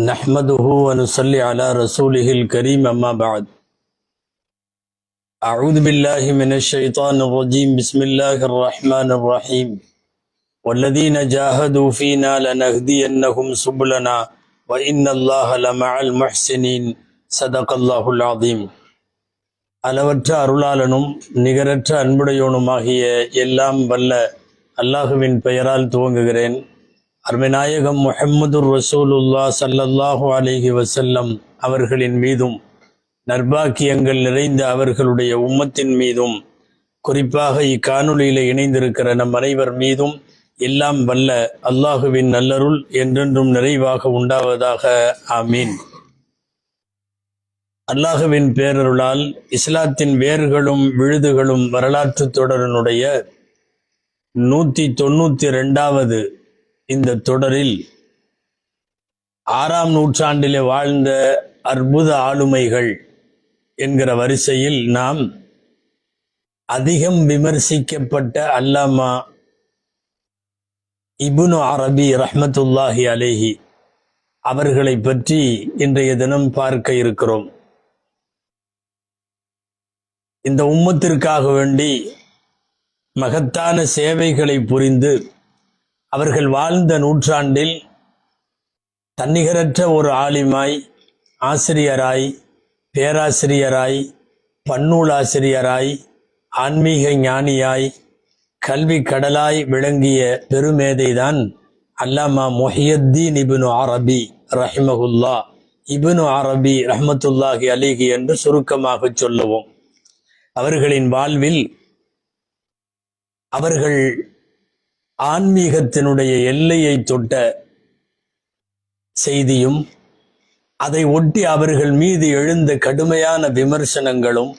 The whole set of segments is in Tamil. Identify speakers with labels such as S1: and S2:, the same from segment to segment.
S1: نحمده ونصلي على رسوله الكريم أما بعد أعوذ بالله من الشيطان الرجيم بسم الله الرحمن الرحيم والذين جاهدوا فينا لنهدينهم سبلنا وإن الله لمع المحسنين صدق الله العظيم அளவற்ற அருளாளனும் நிகரற்ற அன்புடையோனுமாகிய எல்லாம் வல்ல அல்லாஹுவின் பெயரால் துவங்குகிறேன். அருமைநாயகம் முஹம்மது ரசூலுல்லாஹ் ஸல்லல்லாஹு அலைஹி வஸல்லம் அவர்களின் மீதும் நற்பாக்கியங்கள் நிறைந்த அவர்களுடைய உம்மத்தின் மீதும் குறிப்பாக இக்காணொலியில இணைந்திருக்கிற நம் அனைவர் மீதும் எல்லாம் வல்ல அல்லாஹுவின் நல்லருள் என்றென்றும் நிறைவாக உண்டாவதாக. ஆமீன். அல்லாஹுவின் பேரருளால் இஸ்லாத்தின் வேர்களும் விழுதுகளும் வரலாற்று தொடரினுடைய 192வது இந்த தொடரில் 6ஆம் நூற்றாண்டிலே வாழ்ந்த அற்புத ஆளுமைகள் என்கிற வரிசையில் நாம் அதிகம் விமர்சிக்கப்பட்ட அல்லாமா இப்னு அரபி ரஹ்மத்துல்லாஹி அலைஹி அவர்களை பற்றி இன்றைய தினம் பார்க்க இருக்கிறோம். இந்த உம்மத்திற்காக வேண்டி மகத்தான சேவைகளை புரிந்து அவர்கள் வாழ்ந்த நூற்றாண்டில் தன்னிகரற்ற ஒரு ஆலிமாய், ஆசிரியராய், பேராசிரியராய், பன்னூலாசிரியராய், ஆன்மீக ஞானியாய், கல்வி கடலாய் விளங்கிய பெருமேதைதான் அல்லாமா முஹியுத்தீன் இப்னு அரபி ரஹிமஹுல்லா, இப்னு அரபி ரஹ்மத்துல்லாஹி அலைஹி என்று சுருக்கமாக சொல்லுவோம். அவர்களின் வாழ்வில் அவர்கள் ஆன்மீகத்தினுடைய எல்லையை தொட்ட செய்தியும் அதை ஒட்டி அவர்கள் மீது எழுந்த கடுமையான விமர்சனங்களும்,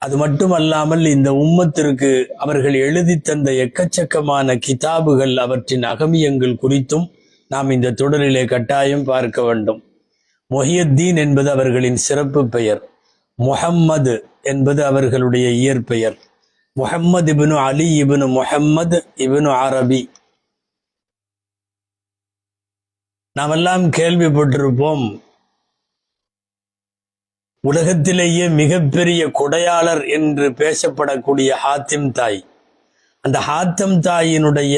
S1: அது மட்டுமல்லாமல் இந்த உம்மத்திற்கு அவர்கள் எழுதி தந்த எக்கச்சக்கமான கிதாபுகள், அவற்றின் அகமியங்கள் குறித்தும் நாம் இந்த தொடரிலே கட்டாயம் பார்க்க வேண்டும். முஹியுத்தீன் என்பது அவர்களின் சிறப்பு பெயர், முஹம்மது என்பது அவர்களுடைய இயற்பெயர். முஹம்மது இப்னு அலி இப்னு முஹம்மது இப்னு அரபி. நாமெல்லாம் கேள்விப்பட்டிருப்போம், உலகத்திலேயே மிகப்பெரிய கொடையாளர் என்று பேசப்படக்கூடிய ஹாத்திம் தாய். அந்த ஹாத்திம் தாயினுடைய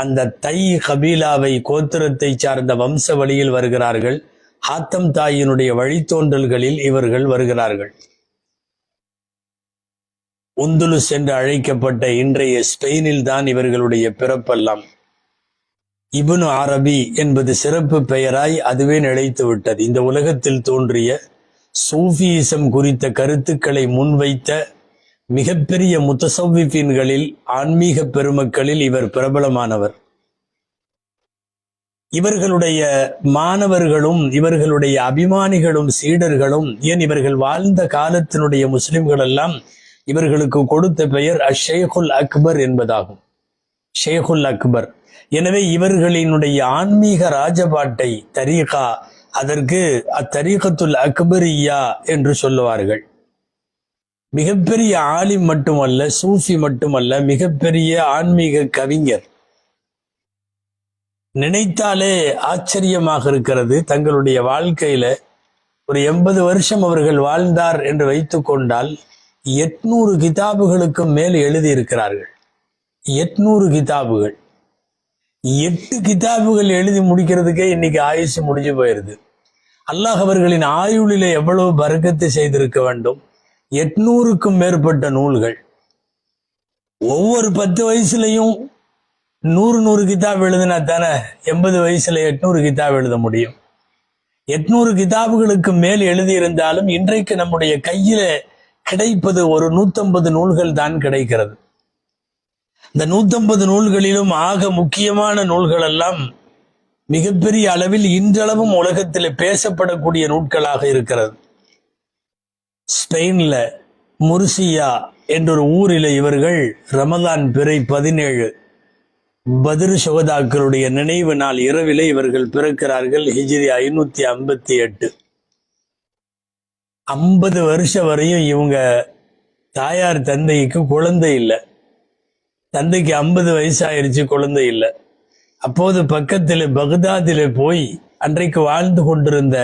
S1: அந்த தை கபீலாவை, கோத்திரத்தை சார்ந்த வம்ச வழியில் வருகிறார்கள். ஹாத்திம் தாயினுடைய வழித்தோன்றல்களில் இவர்கள் வருகிறார்கள். உந்துலுஸ் என்று அழைக்கப்பட்ட இன்றைய ஸ்பெயினில் தான் இவர்களுடைய பிறப்பெல்லாம். இப்னு அரபி என்பது சிறப்பு பெயராய் அதுவே நிலைத்து விட்டது. இந்த உலகத்தில் தோன்றிய சூஃபியிசம் குறித்த கருத்துக்களை முன்வைத்த மிகப்பெரிய முத்தசவ்விஃபீன்களில், ஆன்மீக பெருமக்களில் இவர் பிரபலமானவர். இவர்களுடைய மாணவர்களும் இவர்களுடைய அபிமானிகளும் சீடர்களும், ஏன் இவர்கள் வாழ்ந்த காலத்தினுடைய முஸ்லிம்கள் எல்லாம் இவர்களுக்கு கொடுத்த பெயர் அஷேகுல் அக்பர் என்பதாகும். ஷேகுல் அக்பர். எனவே இவர்களினுடைய ஆன்மீக ராஜபாட்டை, தரீகா, அதற்கு அத்தரீகத்துல் அக்பரியா என்று சொல்லுவார்கள். மிகப்பெரிய ஆலிம் மட்டுமல்ல, சூஃபி மட்டுமல்ல, மிகப்பெரிய ஆன்மீக கவிஞர். நினைத்தாலே ஆச்சரியமாக இருக்கிறது. தங்களுடைய வாழ்க்கையில ஒரு 80 வருஷம் அவர்கள் வாழ்ந்தார் என்று வைத்துக் கொண்டால் 800 கிதாபுகளுக்கு மேல் எழுதி இருக்கிறார்கள். 800 கிதாபுகள். 8 கிதாபுகள் எழுதி முடிக்கிறதுக்கே இன்னைக்கு ஆயுசு முடிஞ்சு போயிருது. அல்லாஹ் அவர்களின் ஆயுளிலே எவ்வளவு பரக்கத்தை செய்திருக்க வேண்டும். 800க்கும் மேற்பட்ட நூல்கள். ஒவ்வொரு 10 வயசுலையும் 100 கிதாப் எழுதினா தானே 80 வயசுல 800 கிதாப் எழுத முடியும். 800 கிதாபுகளுக்கு மேல் எழுதியிருந்தாலும் இன்றைக்கு நம்முடைய கையில கிடைப்பது ஒரு 150 நூல்கள் தான் கிடைக்கிறது. இந்த 150 நூல்களிலும் ஆக முக்கியமான நூல்கள் எல்லாம் மிகப்பெரிய அளவில் இன்றளவும் உலகத்தில் பேசப்படக்கூடிய நூல்களாக இருக்கிறது. ஸ்பெயின்ல முர்சியா என்றொரு ஊரில் இவர்கள் ரமலான் பிறை 17 பத்ர் சுஹதாக்களுடைய நினைவு நாள் இரவிலே இவர்கள் பிறக்கிறார்கள். ஹிஜ்ரி 558. 50 வருஷம் வரையும் இவங்க தாயார் தந்தைக்கு குழந்தை இல்லை. தந்தைக்கு 50 வயசாயிருச்சு, குழந்தை இல்லை. அப்போது பக்கத்தில் பக்தாதிலே போய் அன்றைக்கு வாழ்ந்து கொண்டிருந்த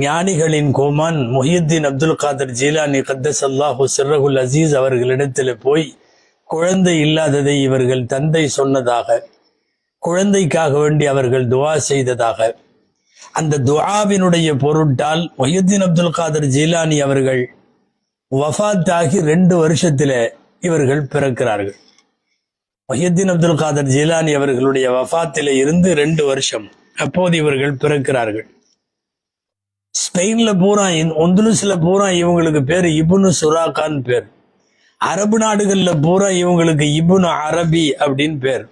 S1: ஞானிகளின் கோமான் முஹியுத்தீன் அப்துல் காதர் ஜீலானி கத்தஸல்லாஹு சிர்ரஹுல் அசீஸ் அவர்களிடத்தில் போய் குழந்தை இல்லாததை இவர்கள் தந்தை சொன்னதாக, குழந்தைக்காக வேண்டி அவர்கள் துஆ செய்ததாக, அந்த துஆவினுடைய பொருட்டால் முஹியுத்தீன் அப்துல் காதர் ஜீலானி அவர்கள் வஃபாத்தாகி 2 வருஷத்தில் இவர்கள் பிறக்கிறார்கள். முஹியுத்தீன் அப்துல் காதர் ஜீலானி அவர்களுடைய வஃபாத்திலே இருந்து 2 வருஷம் அப்போது இவர்கள் பிறக்கிறார்கள். ஸ்பெயின்ல பூரா, ஒந்துலுஸ்ல பூரா இவங்களுக்கு பேர் இப்னு சுராக்கான் பேர். அரபு நாடுகள்ல பூரா இவங்களுக்கு இப்னு அரபி அப்படின்னு பேர்.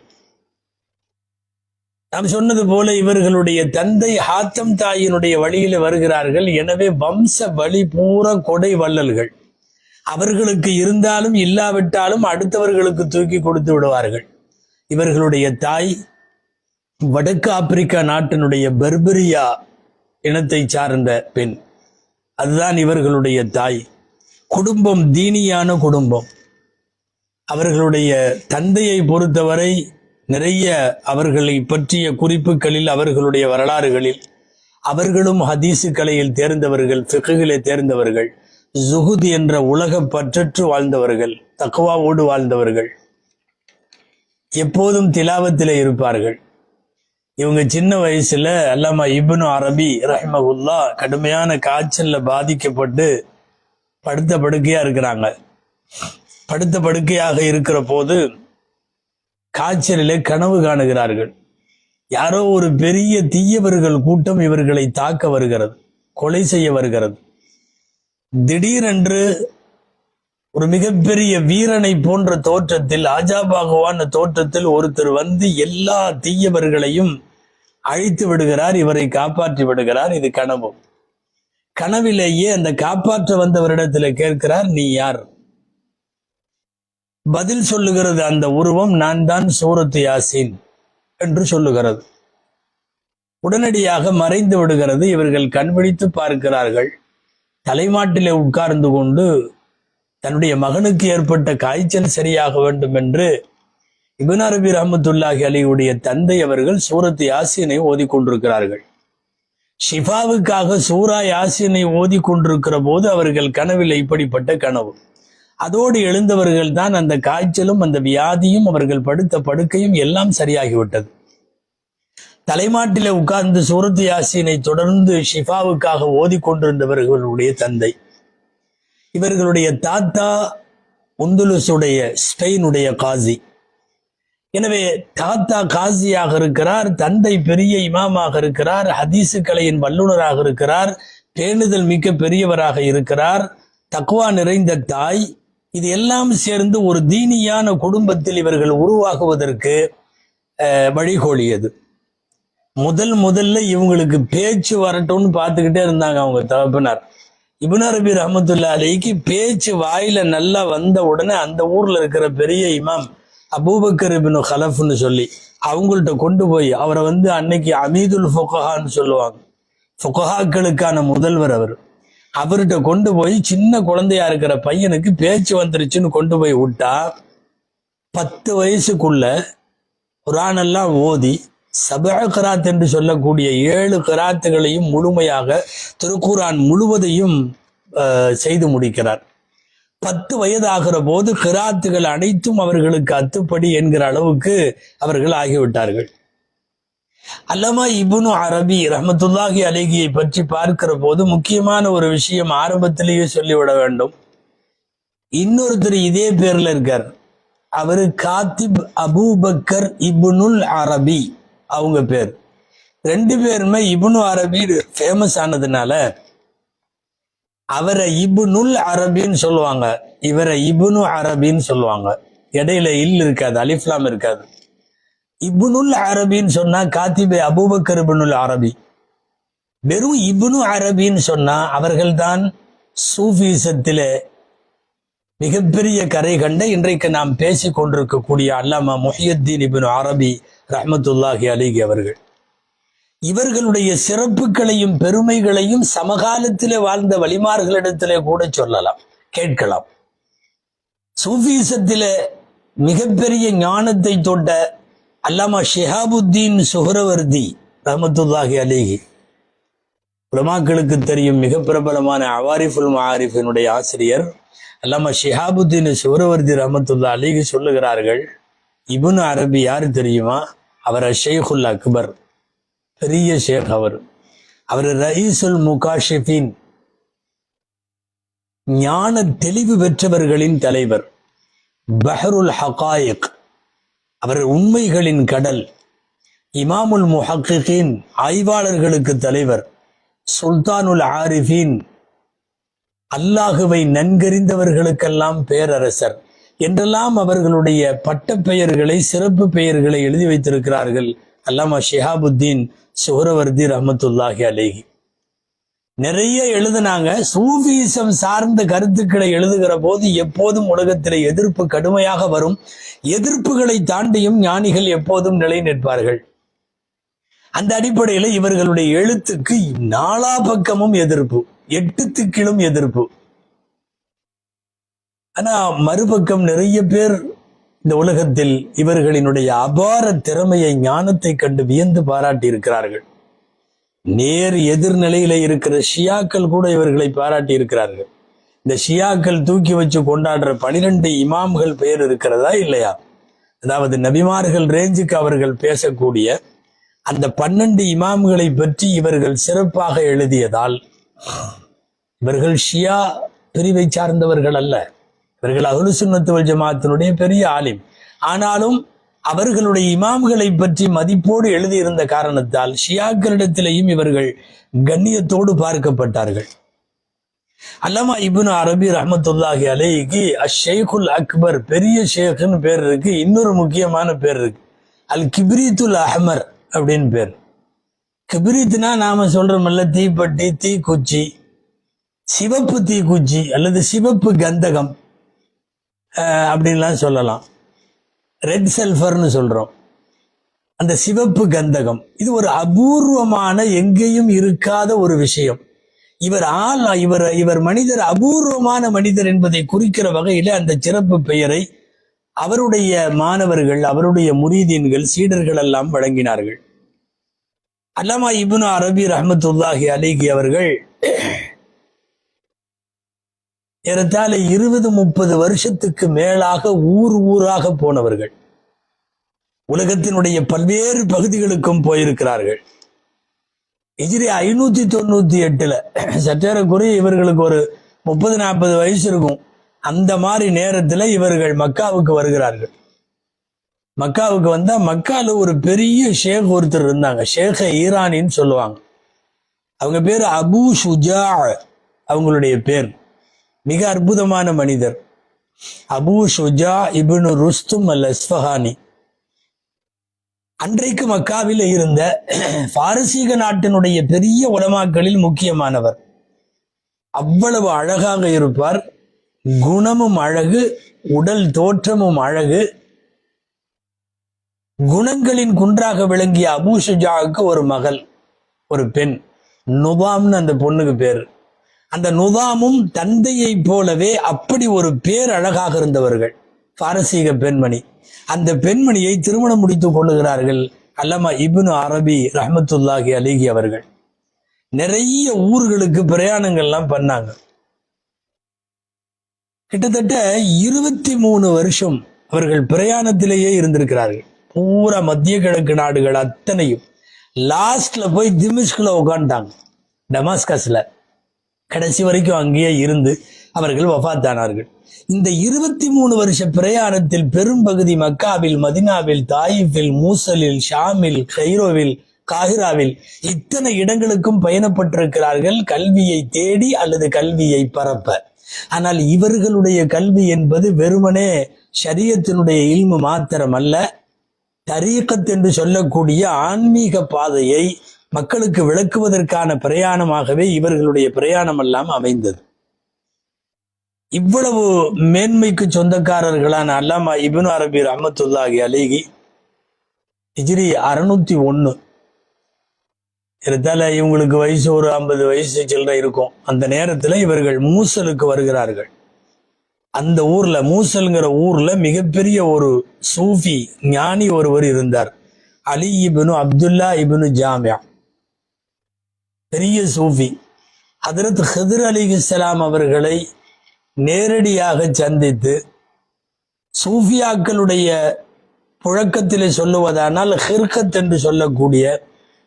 S1: நாம் சொன்னது போல இவர்களுடைய தந்தை ஹாத்தம் தாயினுடைய வழியில வருகிறார்கள். எனவே வம்ச வழி பூரா கொடை வள்ளல்கள். அவர்களுக்கு இருந்தாலும் இல்லாவிட்டாலும் அடுத்தவர்களுக்கு தூக்கி கொடுத்து விடுவார்கள். இவர்களுடைய தாய் வடக்கு ஆப்பிரிக்கா நாட்டினுடைய பெர்பரியா இனத்தை சார்ந்த பெண். அதுதான் இவர்களுடைய தாய். குடும்பம் தீனியான குடும்பம். அவர்களுடைய தந்தையை பொறுத்தவரை நிறைய அவர்களை பற்றிய குறிப்புகளில், அவர்களுடைய வரலாறுகளில், அவர்களும் ஹதீசு கலையில் தேர்ந்தவர்கள், ஃபிக்ஹிலே தேர்ந்தவர்கள், ஜுஹுத் என்ற உலக பற்றற்று வாழ்ந்தவர்கள், தக்வாவோடு வாழ்ந்தவர்கள், எப்போதும் திலாவத்திலே இருப்பார்கள். இவங்க சின்ன வயசுல அல்லாமா இப்னு அரபி ரஹ்மஹுல்லா கடுமையான காய்ச்சல்ல பாதிக்கப்பட்டு படுத்த படுக்கையா இருக்கிறாங்க. படுத்த படுக்கையாக இருக்கிற போது காய்ச்சலிலே கனவு காணுகிறார்கள். யாரோ ஒரு பெரிய தீயவர்கள் கூட்டம் இவர்களை தாக்க வருகிறது, கொலை செய்ய வருகிறது. திடீரென்று ஒரு மிகப்பெரிய வீரனை போன்ற தோற்றத்தில், ஆஜாபாகுவான தோற்றத்தில் ஒருத்தர் வந்து எல்லா தீயவர்களையும் அழித்து விடுகிறார், இவரை காப்பாற்றி விடுகிறார். இது கனவு. கனவிலேயே அந்த காப்பாற்ற வந்தவரிடத்துல கேட்கிறார், நீ யார்? பதில் சொல்லுகிறது அந்த உருவம், நான் தான் சூரத்து யாசீன் என்று சொல்லுகிறது. உடனடியாக மறைந்து விடுகிறது. இவர்கள் கண்விழித்து பார்க்கிறார்கள். தலைமாட்டிலே உட்கார்ந்து கொண்டு தன்னுடைய மகனுக்கு ஏற்பட்ட காய்ச்சல் சரியாக வேண்டும் என்று இப்னு அரபி ரஹ்மத்துல்லாஹி அலைஹியுடைய தந்தை அவர்கள் சூரத்து யாசீனை ஓதிக்கொண்டிருக்கிறார்கள். ஷிஃபாவுக்காக சூரா யாசீனை ஓதிக்கொண்டிருக்கிற போது அவர்கள் கனவில் இப்படிப்பட்ட கனவு. அதோடு எழுந்தவர்கள் தான் அந்த காய்ச்சலும் அந்த வியாதியும் அவர்கள் படுத்த படுக்கையும் எல்லாம் சரியாகிவிட்டது. தலைமாட்டிலே உட்கார்ந்து சூரத்து யாசீனை தொடர்ந்து ஷிஃபாவுக்காக ஓதிக்கொண்டிருந்தவர்களுடைய தந்தை. இவர்களுடைய தாத்தா உந்துலுசுடைய ஸ்பெயினுடைய காசி. எனவே தாத்தா காசியாக இருக்கிறார், தந்தை பெரிய இமாமாக இருக்கிறார், ஹதீசு கலையின் வல்லுநராக இருக்கிறார், பேணுதல் மிக்க பெரியவராக இருக்கிறார், தக்வா நிறைந்த தாய். இது எல்லாம் சேர்ந்து ஒரு தீனியான குடும்பத்தில் இவர்கள் உருவாகுவதற்கு வழிகோலியது. முதல்ல இவங்களுக்கு பேச்சு வரட்டும்னு பார்த்துக்கிட்டே இருந்தாங்க அவங்க தகப்பனார். இப்னு அரபி ரஹ்மத்துல்லாஹி அலைஹி பேச்சு வாயில நல்லா வந்த உடனே அந்த ஊர்ல இருக்கிற பெரிய இமாம் அபூபக்கர் இப்னு ஹலஃப்னு சொல்லி அவங்கள்ட்ட கொண்டு போய் அவரை வந்து அன்னைக்கு அமீதுல் ஃபுகஹான்னு சொல்லுவாங்க, ஃபுகஹாக்களுக்கான முதல்வர் அவர். அவர்கிட்ட கொண்டு போய் சின்ன குழந்தையா இருக்கிற பையனுக்கு பேச்சு வந்துருச்சுன்னு கொண்டு போய் விட்டா 10 வயசுக்குள்ள குர்ஆனெல்லாம் ஓதி சபஅ கிராத் என்று சொல்லக்கூடிய 7 கிராத்துகளையும் முழுமையாக திருக்குர்ஆன் முழுவதையும் செய்து முடிக்கிறார். 10 வயதாகிற போது கிராத்துகள் அனைத்தும் அவர்களுக்கு அத்துப்படி என்கிற அளவுக்கு அவர்கள் ஆகிவிட்டார்கள். அல்லமா இப்னு அரபி ரஹ்மத்துல்லாஹி அலைஹியை பற்றி பார்க்கிற போது முக்கியமான ஒரு விஷயம் ஆரம்பத்திலேயே சொல்லிவிட வேண்டும். இன்னொருத்தர் இதே பேர்ல இருக்கார். அவரு காத்திப் அபூபக்கர் இப்னுல் அரபி அவங்க பேர். 2 பேருமே இப்னு அரபி ஃபேமஸ் ஆனதுனால அவரை இப்னுல் அரபின்னு சொல்லுவாங்க, இவரை இப்னு அரபின்னு சொல்லுவாங்க. இடையில இருக்காது, அலிஃப்லாம் இருக்காது. இப்னுல் அரபின்னு சொன்னா காத்திபே அபூபக்கர் இப்னுல் அரபி. வெறும் இப்னு அரபின்னு சொன்னா அவர்கள்தான் சூஃபிசத்திலே மிகப்பெரிய கரை கண்ட இன்றைக்கு நாம் பேசிக் கொண்டிருக்கக்கூடிய அல்லாமா முஹியுத்தீன் இப்னு அரபி ரஹ்மத்துல்லாஹி அலைஹி அவர்கள். இவர்களுடைய சிறப்புகளையும் பெருமைகளையும் சமகாலத்திலே வாழ்ந்த வலிமார்களிடத்திலே கூட சொல்லலாம், கேட்கலாம். சூஃபிசத்திலே மிகப்பெரிய ஞானத்தை தொட்ட அல்லாமா ஷிஹாபுத்தீன் சுஹ்ரவர்தி ரஹ்மத்துல்லாஹி அலைஹி, உலமாக்களுக்கு தெரியும், மிக பிரபலமான அவாரிஃபுல் மஆரிஃபினுடைய ஆசிரியர் அல்லாமா ஷிஹாபுத்தீன் சுஹ்ரவர்தி ரஹ்மத்துல்லாஹி அலைஹி சொல்லுகிறார்கள், இப்னு அரபி யாரு தெரியுமா? அவர் ஷேகுல் அக்பர், பெரிய ஷேக். அவர் ரயீசுல் முகாஷிஃபின், ஞான தெளிவு பெற்றவர்களின் தலைவர். பஹ்ருல் ஹகாயிக், அவர் உண்மைகளின் கடல். இமாமுல் முஹக்கிகீன், ஆய்வாளர்களுக்கு தலைவர். சுல்தானுல் ஆரிஃபீன், அல்லாஹுவை நன்கறிந்தவர்களுக்கெல்லாம் பேரரசர் என்றெல்லாம் அவர்களுடைய பட்ட பெயர்களை, சிறப்பு பெயர்களை எழுதி வைத்திருக்கிறார்கள் அல்லாமா ஷிஹாபுத்தீன் சுஹ்ரவர்தி ரஹ்மத்துல்லாஹி அலைஹி. நிறைய எழுதினாங்க. சூஃபிசம் சார்ந்த கருத்துக்களை எழுதுகிற போது எப்போதும் உலகத்திலே எதிர்ப்பு கடுமையாக வரும். எதிர்ப்புகளை தாண்டியும் ஞானிகள் எப்போதும் நிலை நிற்பார்கள். அந்த அடிப்படையில் இவர்களுடைய எழுத்துக்கு நாலா பக்கமும் எதிர்ப்பு, 8 திக்கிலும் எதிர்ப்பு. ஆனா மறுபக்கம் நிறைய பேர் இந்த உலகத்தில் இவர்களினுடைய அபார திறமையை, ஞானத்தை கண்டு வியந்து பாராட்டி இருக்கிறார்கள். நேர் எதிர்நிலையில இருக்கிற ஷியாக்கள் கூட இவர்களை பாராட்டி இருக்கிறார்கள். இந்த ஷியாக்கள் தூக்கி வச்சு கொண்டாடுற 12 இமாம்கள் பெயர் இருக்கிறதா இல்லையா? அதாவது நபிமார்கள் ரேஞ்சுக்கு அவர்கள் பேசக்கூடிய அந்த 12 இமாம்களை பற்றி இவர்கள் சிறப்பாக எழுதியதால் இவர்கள் ஷியா பிரிவை சார்ந்தவர்கள் அல்ல. இவர்கள் அஹ்லு சுன்னத் வல் ஜமாஅத்தினுடைய பெரிய ஆலிம். ஆனாலும் அவர்களுடைய இமாம்களை பற்றி மதிப்போடு எழுதியிருந்த காரணத்தால் ஷியாக்களிடத்திலேயும் இவர்கள் கண்ணியத்தோடு பார்க்கப்பட்டார்கள். அல்லாமா இப்னு அரபி ரஹ்மத்துல்லாஹி அலைஹி அஷ்-ஷைகுல் அக்பர், பெரிய ஷேக்னு பேர் இருக்கு. இன்னொரு முக்கியமான பேர் இருக்கு, அல் கிப்ரீத்துல் அஹ்மர் அப்படின்னு பேர். கிப்ரீத்னா நாம சொல்றோம்ல, தீப்பெட்டி, தீக்குச்சி, சிவப்பு தீக்குச்சி அல்லது சிவப்பு கந்தகம் அப்படின்லாம் சொல்லலாம். ரெட் சல்ஃபர்னு சொல்றோம், அந்த சிவப்பு கந்தகம். இது ஒரு அபூர்வமான, எங்கேயும் இருக்காத ஒரு விஷயம். இவர் மனிதர் அபூர்வமான மனிதர் என்பதை குறிக்கிற வகையில அந்த சிறப்பு பெயரை அவருடைய மாணவர்கள், அவருடைய முரீதீன்கள், சீடர்கள் எல்லாம் வழங்கினார்கள். அல்லாமா இப்னு அரபி ரஹ்மத்துல்லாஹி அலைஹி அவர்கள் ஏறத்தாழ 20-30 வருஷத்துக்கு மேலாக ஊராக போனவர்கள். உலகத்தினுடைய பல்வேறு பகுதிகளுக்கும் போயிருக்கிறார்கள். ஹிஜ்ரி 598 சற்றேறக்குறைய இவர்களுக்கு ஒரு 30-40 வயசு இருக்கும். அந்த மாதிரி நேரத்துல இவர்கள் மக்காவுக்கு வருகிறார்கள். மக்காவுக்கு வந்தா மக்கால ஒரு பெரிய ஷேக் ஒருத்தர் இருந்தாங்க, ஷேக் ஈரானின்னு சொல்லுவாங்க. அவங்க பேர் அபு ஷுஜா, அவங்களுடைய பேர். மிக அற்புதமான மனிதர், அபு ஷுஜா இப்னு ருஸ்தும் அல் அஸ்ஃபஹானி. அன்றைக்கு மக்காவில் இருந்த பாரசீக நாட்டினுடைய பெரிய உலமாக்களில் முக்கியமானவர். அவ்வளவு அழகாக இருப்பார், குணமும் அழகு, உடல் தோற்றமும் அழகு. குணங்களின் குன்றாக விளங்கிய அபு ஷுஜாவுக்கு ஒரு மகள், ஒரு பெண், நுதாம்னு அந்த பொண்ணுக்கு பேர். அந்த நுதாமும் தந்தையை போலவே அப்படி ஒரு பேர் அழகாக இருந்தவர்கள், பாரசீக பெண்மணி. அந்த பெண்மணியை திருமணம் முடித்துக் கொள்ளுகிறார்கள் அல்லாமா இப்னு அரபி ரஹ்மத்துல்லாஹி அலைஹி அவர்கள். நிறைய ஊர்களுக்கு பிரயாணங்கள்லாம் பண்ணாங்க. கிட்டத்தட்ட 23 வருஷம் அவர்கள் பிரயாணத்திலேயே இருந்திருக்கிறார்கள். பூரா மத்திய கிழக்கு நாடுகள் அத்தனையும். லாஸ்ட்ல போய் திமிஷ்குல உட்காந்துட்டாங்க, டமாஸ்கஸ்ல. கடைசி வரைக்கும் அங்கேயே இருந்து அவர்கள் வஃபாத்தானார்கள். இந்த 23 வருஷ பிரயாணத்தில் பெரும்பகுதி மக்காவில், மதினாவில், தாயிஃபில், மூசலில், ஷாமில், கைரோவில், காஹிராவில் இத்தனை இடங்களுக்கும் பயணப்பட்டிருக்கிறார்கள், கல்வியை தேடி அல்லது கல்வியை பரப்ப. ஆனால் இவர்களுடைய கல்வி என்பது வெறுமனே ஷரியத்தினுடைய இல்மு மாத்திரம் அல்ல, தரீகத் என்று சொல்லக்கூடிய ஆன்மீக பாதையை மக்களுக்கு விளக்குவதற்கான பிரயாணமாகவே இவர்களுடைய பிரயாணம் எல்லாம் அமைந்தது. இவ்வளவு மேன்மைக்கு சொந்தக்காரர்களான அல்லாமா இப்னு அரபி ரஹ்மத்துல்லாஹி அலைஹி ஹிஜ்ரி 601, இருந்தால இவங்களுக்கு வயசு ஒரு 50 வயசு சில்லறை இருக்கும். அந்த நேரத்தில் இவர்கள் மூசலுக்கு வருகிறார்கள். அந்த ஊர்ல மூசல்ங்கிற ஊர்ல மிகப்பெரிய ஒரு சூஃபி ஞானி ஒருவர் இருந்தார். அலி இப்னு அப்துல்லா இப்னு ஜாமியா, பெரிய சூஃபி. ஹதரத் ஹிதர் அலைஹிஸ்ஸலாம் அவர்களை நேரடியாக சந்தித்து சூஃபியாக்களுடைய புழக்கத்திலே சொல்லுவதானால் ஹிர்கத் என்று சொல்லக்கூடிய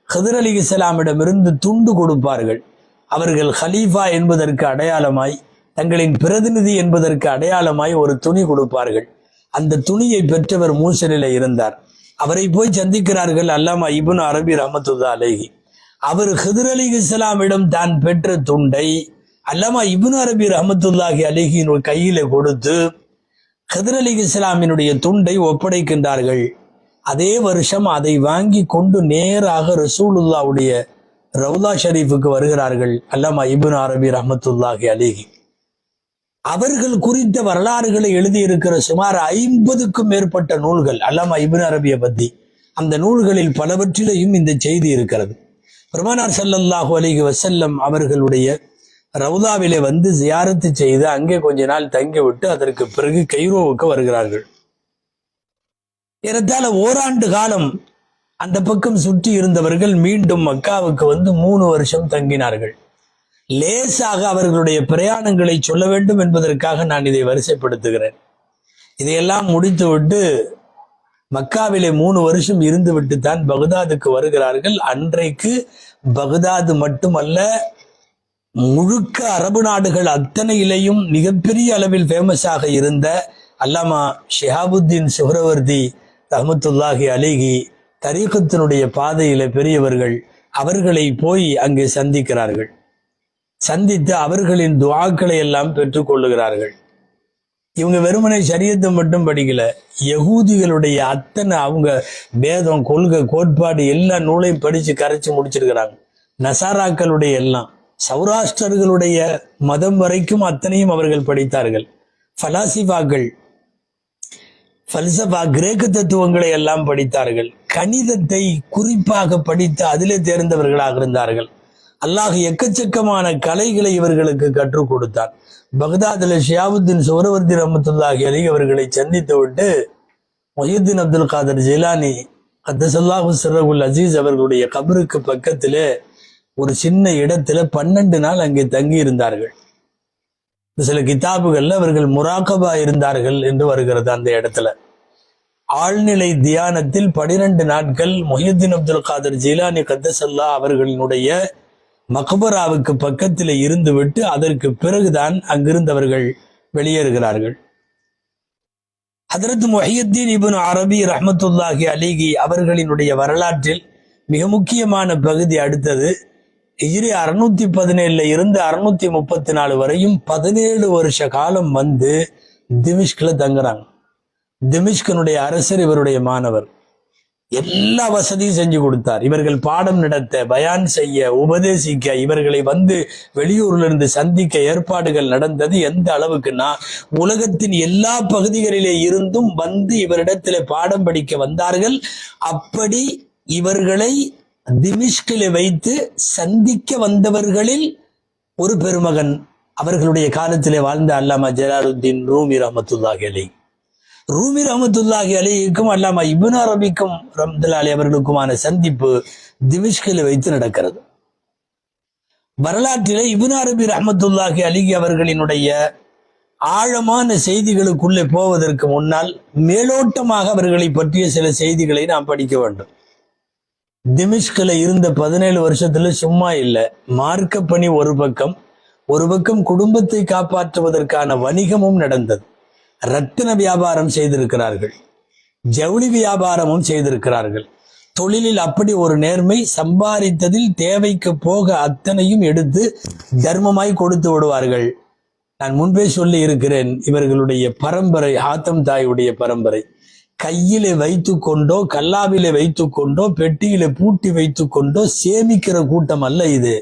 S1: ஹிதர் அலைஹிஸ்ஸலாமிடமிருந்து துண்டு கொடுப்பார்கள். அவர்கள் ஹலீஃபா என்பதற்கு அடையாளமாய், தங்களின் பிரதிநிதி என்பதற்கு அடையாளமாய் ஒரு துணி கொடுப்பார்கள். அந்த துணியை பெற்றவர் மூசலிலே இருந்தார். அவரை போய் சந்திக்கிறார்கள் அல்லாமா இப்னு அரபி ரஹ்மத்துல்லாஹி அலைஹி. அவர் ஹிதர் அலைஹிஸ்ஸலாமிடம் தான் பெற்ற துண்டை அல்லாமா இப்னு அரபி ரஹ்மத்துல்லாஹி அலைஹியின் கையில கொடுத்து ஹிதர் அலைஹிஸ்ஸலாமினுடைய துண்டை ஒப்படைக்கின்றார்கள். அதே வருஷம் அதை வாங்கி கொண்டு நேராக ரசூலுல்லாஹ்வுடைய ரவுலா ஷரீஃபுக்கு வருகிறார்கள் அல்லாமா இப்னு அரபி ரஹ்மத்துல்லாஹி அலைஹி. அவர்கள் குறித்த வரலாறுகளை எழுதியிருக்கிற சுமார் 50க்கும் மேற்பட்ட நூல்கள் அல்லாமா இப்னு அரபியை பத்தி. அந்த நூல்களில் பலவற்றிலையும் இந்த செய்தி இருக்கிறது. பெருமானார் ஸல்லல்லாஹு அலைஹி வஸல்லம் அவர்களுடைய ரவுதாவிலே வந்து ஜியாரத்து செய்து அங்கே கொஞ்ச நாள் தங்கிவிட்டு அதற்கு பிறகு கைரோவுக்கு வருகிறார்கள். ஏறத்தாழ ஓராண்டு காலம் அந்த பக்கம் சுற்றி இருந்தவர்கள் மீண்டும் மக்காவுக்கு வந்து 3 வருஷம் தங்கினார்கள். லேசாக அவர்களுடைய பிரயாணங்களை சொல்ல வேண்டும் என்பதற்காக நான் இதை வரிசைப்படுத்துகிறேன். இதையெல்லாம் முடித்துவிட்டு மக்காவிலே 3 வருஷம் இருந்து விட்டு தான் பகதாதுக்கு வருகிறார்கள். அன்றைக்கு பகதாது மட்டுமல்ல, முழுக்க அரபு நாடுகள் அத்தனையிலையும் மிகப்பெரிய அளவில் ஃபேமஸாக இருந்த அல்லாமா ஷிஹாபுத்தீன் சுஹ்ரவர்தி ரஹ்மத்துல்லாஹி அலைஹி தரீகத்தினுடைய பாதையில பெரியவர்கள், அவர்களை போய் அங்கே சந்திக்கிறார்கள். சந்தித்து அவர்களின் துஆக்களை எல்லாம் பெற்றுக் கொள்ளுகிறார்கள். இவங்க வெறுமனை ஷரியத்தை மட்டும் படிக்கல, யகூதிகளுடைய அத்தனை அவங்க வேதம், கொள்கை, கோட்பாடு எல்லா நூலையும் படிச்சு கரைச்சு முடிச்சிருக்கிறாங்க. நசாராக்களுடைய எல்லாம், சௌராஷ்டிரர்களுடைய மதம் வரைக்கும் அத்தனையும் அவர்கள் படித்தார்கள். ஃபலாசிஃபாக்கள், ஃபல்சஃபா, கிரேக்க தத்துவங்களை எல்லாம் படித்தார்கள். கணிதத்தை குறிப்பாக படித்து அதிலே தேர்ந்தவர்களாக இருந்தார்கள். அல்லாஹ் எக்கச்சக்கமான கலைகளை இவர்களுக்கு கற்றுக் கொடுத்தார். பக்தாதில் ஷியாபுத்தீன் சுஹ்ரவர்தி ரஹ்மத்துல்லாஹி அலைஹி அவர்களை சந்தித்து விட்டு முஹியுத்தீன் அப்துல் காதர் ஜிலானி கத்தஸல்லாஹு சிர்ரஹுல் அசீஸ் அவர்களுடைய கபருக்கு பக்கத்திலே ஒரு சின்ன இடத்துல 12 நாள் அங்கே தங்கி இருந்தார்கள். சில கிதாபுகள்ல அவர்கள் முராகபா இருந்தார்கள் என்று வருகிறது. அந்த இடத்துல ஆழ்நிலை தியானத்தில் 12 நாட்கள் முஹியுத்தீன் அப்துல் காதர் ஜிலானி கத்தஸல்லா அவர்களினுடைய மக்பராவுக்கு பக்கத்தில் இருந்து விட்டு அதற்கு பிறகுதான் அங்கிருந்தவர்கள் வெளியேறுகிறார்கள். ஹதரத் முஹியுத்தீன் இப்னு அரபி ரஹ்மத்துல்லாஹி அலைஹி அவர்களினுடைய வரலாற்றில் மிக முக்கியமான பகுதி அடுத்தது. ஹிஜ்ரி 617 இருந்து 634 வரையும் 17 வருஷ காலம் வந்து திமிஷ்க்ல தங்குறாங்க. திமிஷ்கனுடைய அரசர் இவருடைய மாணவர். எல்லா வசதியும் செஞ்சு கொடுத்தார். இவர்கள் பாடம் நடத்த, பயான் செய்ய, உபதேசிக்க, இவர்களை வந்து வெளியூர்ல இருந்து சந்திக்க ஏற்பாடுகள் நடந்தது. எந்த அளவுக்குன்னா, உலகத்தின் எல்லா பகுதிகளிலே இருந்தும் வந்து இவரிடத்திலே பாடம் படிக்க வந்தார்கள். அப்படி இவர்களை திமிஷ்கிலே வைத்து சந்திக்க வந்தவர்களில் ஒரு பெருமகன் அவர்களுடைய காலத்திலே வாழ்ந்த அல்லாமா ஜலாலுத்தீன் ரூமி ரஹ்மத்துல்லாஹி அலைஹி. ரூமி ரஹ்மத்துல்லாஹி அலைஹிக்கும் அல்லாமா இப்னு அரபிக்கும் ரஹ்மத்துல்லாஹி அவர்களுக்குமான சந்திப்பு திமிஷ்கிலே வைத்து நடக்கிறது. வரலாற்றிலே இப்னு அரபி ரஹ்மத்துல்லாஹி அலைஹி அவர்களினுடைய ஆழமான செய்திகளுக்குள்ளே போவதற்கு முன்னால் மேலோட்டமாக அவர்களை பற்றிய சில செய்திகளை நாம் படிக்க வேண்டும். திமிஷ்கில் இருந்த 17 வருஷத்துல சும்மா இல்லை. மார்க்க பணி ஒரு பக்கம் குடும்பத்தை காப்பாற்றுவதற்கான வணிகமும் நடந்தது. ரத்தின வியாபாரம் செய்திருக்கிறார்கள், ஜவுளி வியாபாரமும் செய்திருக்கிறார்கள். தொழிலில் அப்படி ஒரு நேர்மை, சம்பாதித்ததில் தேவைக்கு போக அத்தனையும் எடுத்து தர்மமாய் கொடுத்து விடுவார்கள். நான் முன்பே சொல்லி இருக்கிறேன், இவர்களுடைய பரம்பரை ஆத்தம் தாயுடைய பரம்பரை. கையிலே வைத்து கொண்டோ, கல்லாவிலே வைத்து கொண்டோ, பெட்டியிலே பூட்டி வைத்து கொண்டோ சேமிக்கிற கூட்டம் அல்ல இது.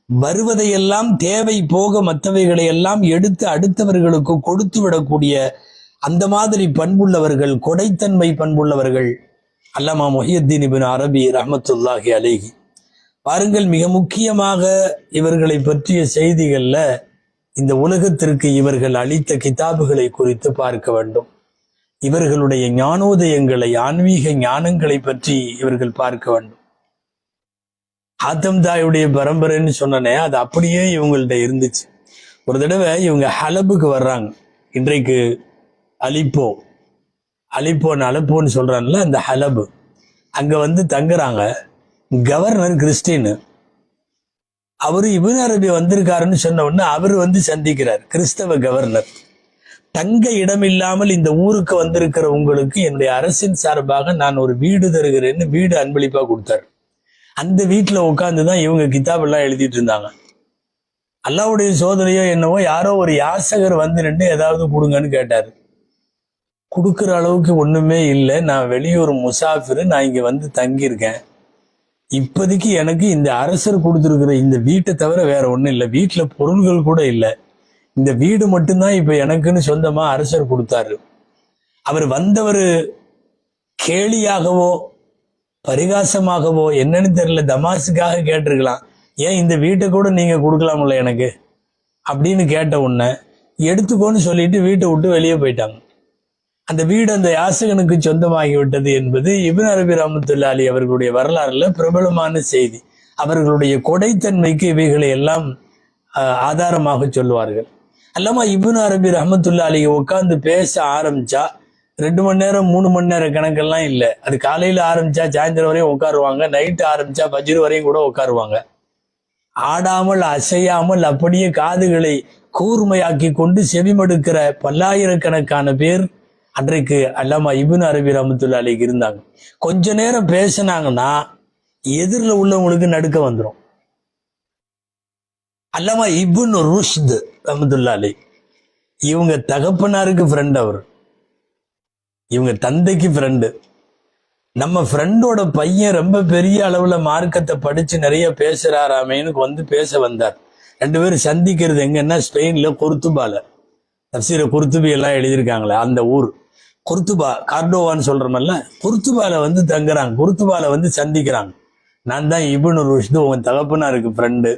S1: வருவதையெல்லாம் தேவை போக மற்றவைகளை எல்லாம் எடுத்து அடுத்தவர்களுக்கு கொடுத்து விடக்கூடிய அந்த மாதிரி பண்புள்ளவர்கள், கொடைத்தன்மை பண்புள்ளவர்கள் அல்லாமா முஹியுத்தீன் இப்னு அரபி ரஹ்மத்துல்லாஹி அலைஹி. பாருங்கள், மிக முக்கியமாக இவர்களை பற்றிய செய்திகள்ல இந்த உலகத்திற்கு இவர்கள் அளித்த கிதாபுகளை குறித்து பார்க்க வேண்டும். இவர்களுடைய ஞானோதயங்களை, ஆன்மீக ஞானங்களை பற்றி இவர்கள் பார்க்க வேண்டும். ஆத்தம் தாயுடைய பரம்பரைன்னு சொன்னனே, அது அப்படியே இவங்கள்ட்ட இருந்துச்சு. ஒரு தடவை இவங்க ஹலபுக்கு வர்றாங்க. இன்றைக்கு அலிப்போன்னு சொல்றான்ல, அந்த ஹலபு. அங்க வந்து தங்குறாங்க. Governor Christian. அவரு இப்னு அரபி வந்திருக்காருன்னு சொன்ன உடனே அவர் வந்து சந்திக்கிறார். கிறிஸ்தவ கவர்னர். தங்க இடமில்லாமல் இந்த ஊருக்கு வந்திருக்கிற உங்களுக்கு என்னுடைய அரசின் சார்பாக நான் ஒரு வீடு தருகிறேன்னு வீடு அன்பளிப்பா கொடுத்தாரு. அந்த வீட்டுல உட்காந்துதான் இவங்க கிதாபெல்லாம் எழுதிட்டு இருந்தாங்க. அல்லாஹ்வுடைய சோதனையோ என்னவோ, யாரோ ஒரு யாசகர் வந்து நின்று ஏதாவது கொடுங்கன்னு கேட்டாரு. கொடுக்குற அளவுக்கு ஒண்ணுமே இல்லை, நான் வெளியூர் முசாஃபிரு, நான் இங்க வந்து தங்கியிருக்கேன். இப்போதைக்கு எனக்கு இந்த அரசர் கொடுத்துருக்கிற இந்த வீட்டை தவிர வேற ஒண்ணும் இல்லை, வீட்டுல பொருள்கள் கூட இல்லை, இந்த வீடு மட்டும்தான் இப்ப எனக்குன்னு சொந்தமா அரசர் கொடுத்தாரு. அவர் வந்தவர் கேலியாகவோ பரிகாசமாகவோ என்னன்னு தெரியல, தமாசுக்காக கேட்டிருக்கலாம், ஏன் இந்த வீட்டை கூட நீங்க கொடுக்கலாம்ல எனக்கு அப்படின்னு கேட்ட உடனே எடுத்துக்கோன்னு சொல்லிட்டு வீட்டை விட்டு வெளியே போயிட்டாங்க. அந்த வீடு அந்த யாசகனுக்கு சொந்தமாகிவிட்டது என்பது இப்னு அரபி ரஹ்மத்துல்லாஹி அலைஹி அவர்களுடைய வரலாறுல பிரபலமான செய்தி. அவர்களுடைய கொடைத்தன்மைக்கு இவைகளை எல்லாம் ஆதாரமாக சொல்லுவார்கள். அல்லாமா இப்னு அரபி ரஹ்மத்துல்லாஹி அலைஹி உட்கார்ந்து பேச ஆரம்பிச்சா 2 மணி நேரம் 3 மணி நேரம் கணக்கெல்லாம் இல்லை. அது காலையில ஆரம்பிச்சா சாயந்தரம் வரையும் உட்காருவாங்க, நைட்டு ஆரம்பிச்சா ஃபஜ்ர் வரையும் கூட உட்காருவாங்க. ஆடாமல் அசையாமல் அப்படியே காதுகளை கூர்மையாக்கி கொண்டு செவிமடுக்கிற பல்லாயிரக்கணக்கான பேர் அன்றைக்கு அல்லாமா இப்னு அரபி ரஹ்மத்துல்லாஹி அலைஹி இருந்தாங்க. கொஞ்ச நேரம் பேசினாங்கன்னா எதிரில் உள்ளவங்களுக்கு நடுக்க வந்துடும். அல்லாமா இப்னு ருஷ்த் ரஹ்மத்துல்லாஹி அலைஹி இவங்க தகப்பனாருக்கு ஃப்ரெண்ட், அவர் இவங்க தந்தைக்கு ஃப்ரெண்டு. நம்ம ஃப்ரெண்டோட பையன் ரொம்ப பெரிய அளவுல மார்க்கத்தை படிச்சு நிறைய பேசுறாராமேன்னு வந்து பேச வந்தார். 2 பேரும் சந்திக்கிறது எங்கன்னா ஸ்பெயின்ல குர்துபால. தப்சீர குர்துபி எல்லாம் எழுதியிருக்காங்களே அந்த ஊர் குர்துபா, கார்டோவான்னு சொல்றோமல்ல, குர்துபால வந்து தங்குறாங்க. குர்துபால வந்து சந்திக்கிறாங்க. நான் தான் இப்னு ருஷ்து, உங்க தகப்பனாருக்கு ஃப்ரெண்டு,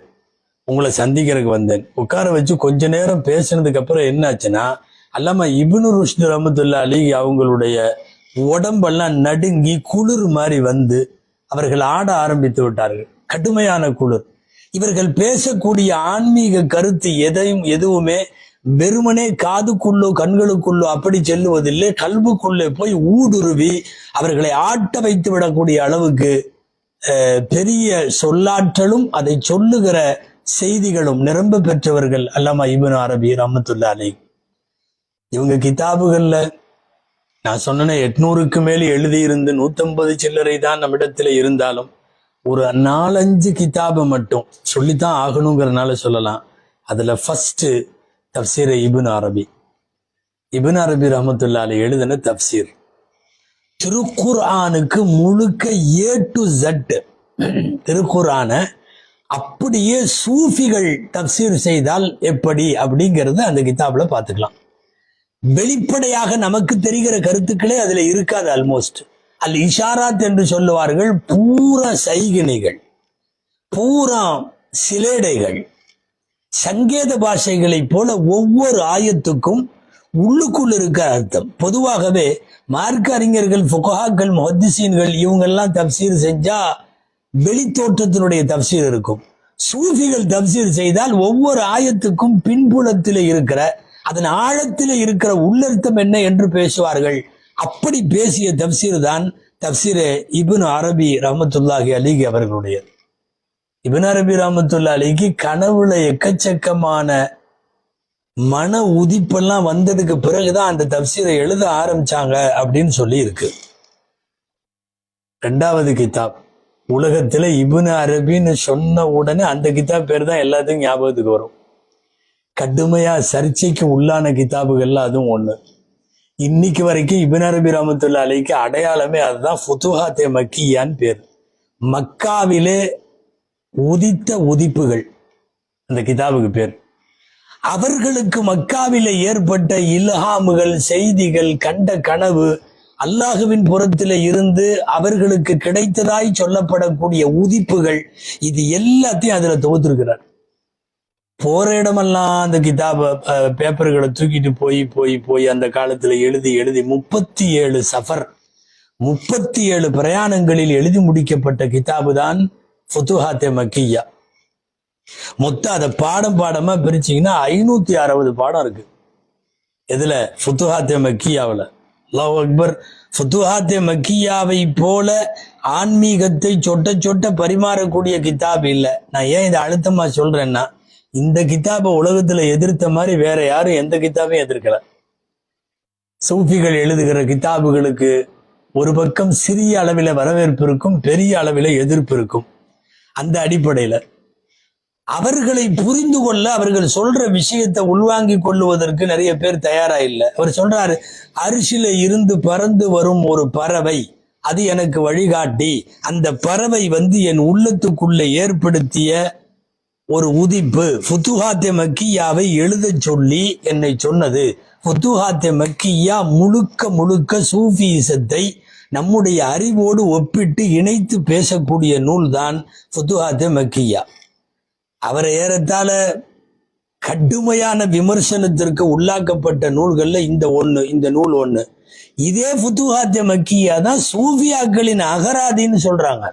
S1: உங்களை சந்திக்கிறதுக்கு வந்தேன். உட்கார வச்சு கொஞ்ச நேரம் பேசினதுக்கு அப்புறம் என்னாச்சுன்னா, அல்லாமா இப்னு ருஷ்து ரஹ்மத்துல்லாஹி அலைஹி அவங்களுடைய உடம்பெல்லாம் நடுங்கி குளிர் மாதிரி வந்து அவர்கள் ஆட ஆரம்பித்து விட்டார்கள். கடுமையான குளிர். இவர்கள் பேசக்கூடிய ஆன்மீக கருத்து எதுவுமே வெறுமனே காதுக்குள்ளோ கண்களுக்குள்ளோ அப்படி செல்லுவதில்லை, கல்புக்குள்ளே போய் ஊடுருவி அவர்களை ஆட்ட வைத்து விடக்கூடிய அளவுக்கு பெரிய சொல்லாற்றலும் அதை சொல்லுகிற செய்திகளும் நிரம்ப பெற்றவர்கள் அல்லாமா இப்னு அரபி ரஹ்மத்துல்லாஹி அலைஹி. இவங்க கிதாபுகள்ல நான் சொன்ன 800க்கு மேல் எழுதியிருந்து 150 சில்லறை தான் நம்மிடத்துல இருந்தாலும் ஒரு 4-5 கிதாபை மட்டும் சொல்லித்தான் ஆகணுங்கிறதுனால சொல்லலாம். அதுல ஃபர்ஸ்ட் தப்சீர் இப்னு அரபி ரஹ்மத்துல்லாஹி அலைஹி எழுதின தப்சீர். திருக்குர்ஆனுக்கு முழுக்க A to Z திருக்குர்ஆன அப்படியே சூஃபிகள் தப்சீர் செய்தால் எப்படி அப்படிங்கறத அந்த கிதாப்ல பார்த்துக்கலாம். வெளிப்படையாக நமக்கு தெரிகிற கருத்துக்களே அதுல இருக்காது. ஆல்மோஸ்ட் அல் இஷாராத் என்று சொல்லுவார்கள். பூரா சைகிணைகள், பூரா சிலேடைகள், சங்கேத பாஷைகளை போல ஒவ்வொரு ஆயத்துக்கும் உள்ளுக்குள் இருக்கிற அர்த்தம். பொதுவாகவே மார்க்க அறிஞர்கள், ஃபுகஹாக்கள், முஹத்திஸீன்கள் இவங்கெல்லாம் தப்சீர் செஞ்சா வெளித்தோற்றத்தினுடைய தப்சீர் இருக்கும். சூஃபிகள் தப்சீர் செய்தால் ஒவ்வொரு ஆயத்துக்கும் பின்புலத்திலே இருக்கிற அதன் ஆழத்தில் இருக்கிற உள்ளர்த்தம் என்ன என்று பேசுவார்கள். அப்படி பேசிய தப்சீர் தான் தப்சீர் இப்னு அரபி ரஹ்மத்துல்லாஹி அலைஹி அவர்களுடைய. இப்னு அரபி ரஹ்மத்துல்லாஹி அலைஹி கனவுல எக்கச்சக்கமான மன உதிப்பெல்லாம் வந்ததுக்கு பிறகுதான் அந்த தப்சீரை எழுத ஆரம்பிச்சாங்க அப்படின்னு சொல்லி இருக்கு. 2வது கிதாப் உலகத்துல இப்னு அரபின்னு சொன்ன உடனே அந்த கிதாப் பேர் தான் எல்லாத்துக்கும் ஞாபகத்துக்கு வரும். கடுமையா சர்ச்சைக்கு உள்ளான கிதாபுகள்ல அதுவும் ஒண்ணு. இன்னைக்கு வரைக்கும் இப்னு அரபி ரஹ்மத்துல்லாஹி அலைஹி அடையாளமே அதுதான், ஃபுதுஹாத்தே மக்கியான்னு பேர். மக்காவிலே உதித்த உதிப்புகள் அந்த கிதாபுக்கு பேர். அவர்களுக்கு மக்காவிலே ஏற்பட்ட இல்ஹாமுகள், செய்திகள், கண்ட கனவு, அல்லாஹுவின் புறத்தில இருந்து அவர்களுக்கு கிடைத்ததாய் சொல்லப்படக்கூடிய உதிப்புகள், இது எல்லாத்தையும் அதுல தொகுத்திருக்கிறார். போற இடமெல்லாம் அந்த கிதாப பேப்பர்களை தூக்கிட்டு போய் போய் போய் அந்த காலத்துல எழுதி எழுதி 37 சஃபர் 37 பிரயாணங்களில் எழுதி முடிக்கப்பட்ட கிதாபு தான் ஃபுதுஹாத்தே மக்கியா. மொத்தம் அதை பாடம் பாடமா பிரிச்சீங்கன்னா 560 பாடம் இருக்கு. எதுல? ஃபுதுஹாத்தே மக்கியாவில். அல்லாஹ் அக்பர். ஃபுதுஹாத்தே மக்கியாவை போல ஆன்மீகத்தை சொட்ட சொட்ட பரிமாறக்கூடிய கிதாப் இல்லை. நான் ஏன் இதை அழுத்தமா சொல்றேன்னா, இந்த கிதாபை உலகத்துல எதிர்த்த மாதிரி வேற யாரும் எந்த கிதாபையும் எதிர்க்கல. சூஃபிகள் எழுதுகிற கிதாபுகளுக்கு ஒரு பக்கம் சிறிய அளவில வரவேற்பு இருக்கும், பெரிய அளவில எதிர்ப்பு இருக்கும். அந்த அடிப்படையில அவர்களை புரிந்து கொள்ள, அவர்கள் சொல்ற விஷயத்தை உள்வாங்கி கொள்ளுவதற்கு நிறைய பேர் தயாரா இல்லை. அவர் சொல்றாரு, அரிசில இருந்து பறந்து வரும் ஒரு பறவை, அது எனக்கு வழிகாட்டி, அந்த பறவை என் உள்ளத்துக்குள்ள ஏற்படுத்திய ஒரு உதிப்பு. ஃபுதுஹாத்தே மக்கியாவை எழுத சொல்லி என்னை சொன்னது. ஃபுதுஹாத்தே மக்கியா முழுக்க முழுக்க சூஃபிசத்தை நம்முடைய அறிவோடு ஒப்பிட்டு இணைத்து பேசக்கூடிய நூல் தான் ஃபுதுஹாத்தே மக்கியா. அவரை ஏறத்தாழ கடுமையான விமர்சனத்திற்கு உள்ளாக்கப்பட்ட நூல்கள்ல இந்த நூல் ஒண்ணு. இதே ஃபுதுஹாத்தே மக்கியா தான் சூஃபியாக்களின் அகராதின்னு சொல்றாங்க.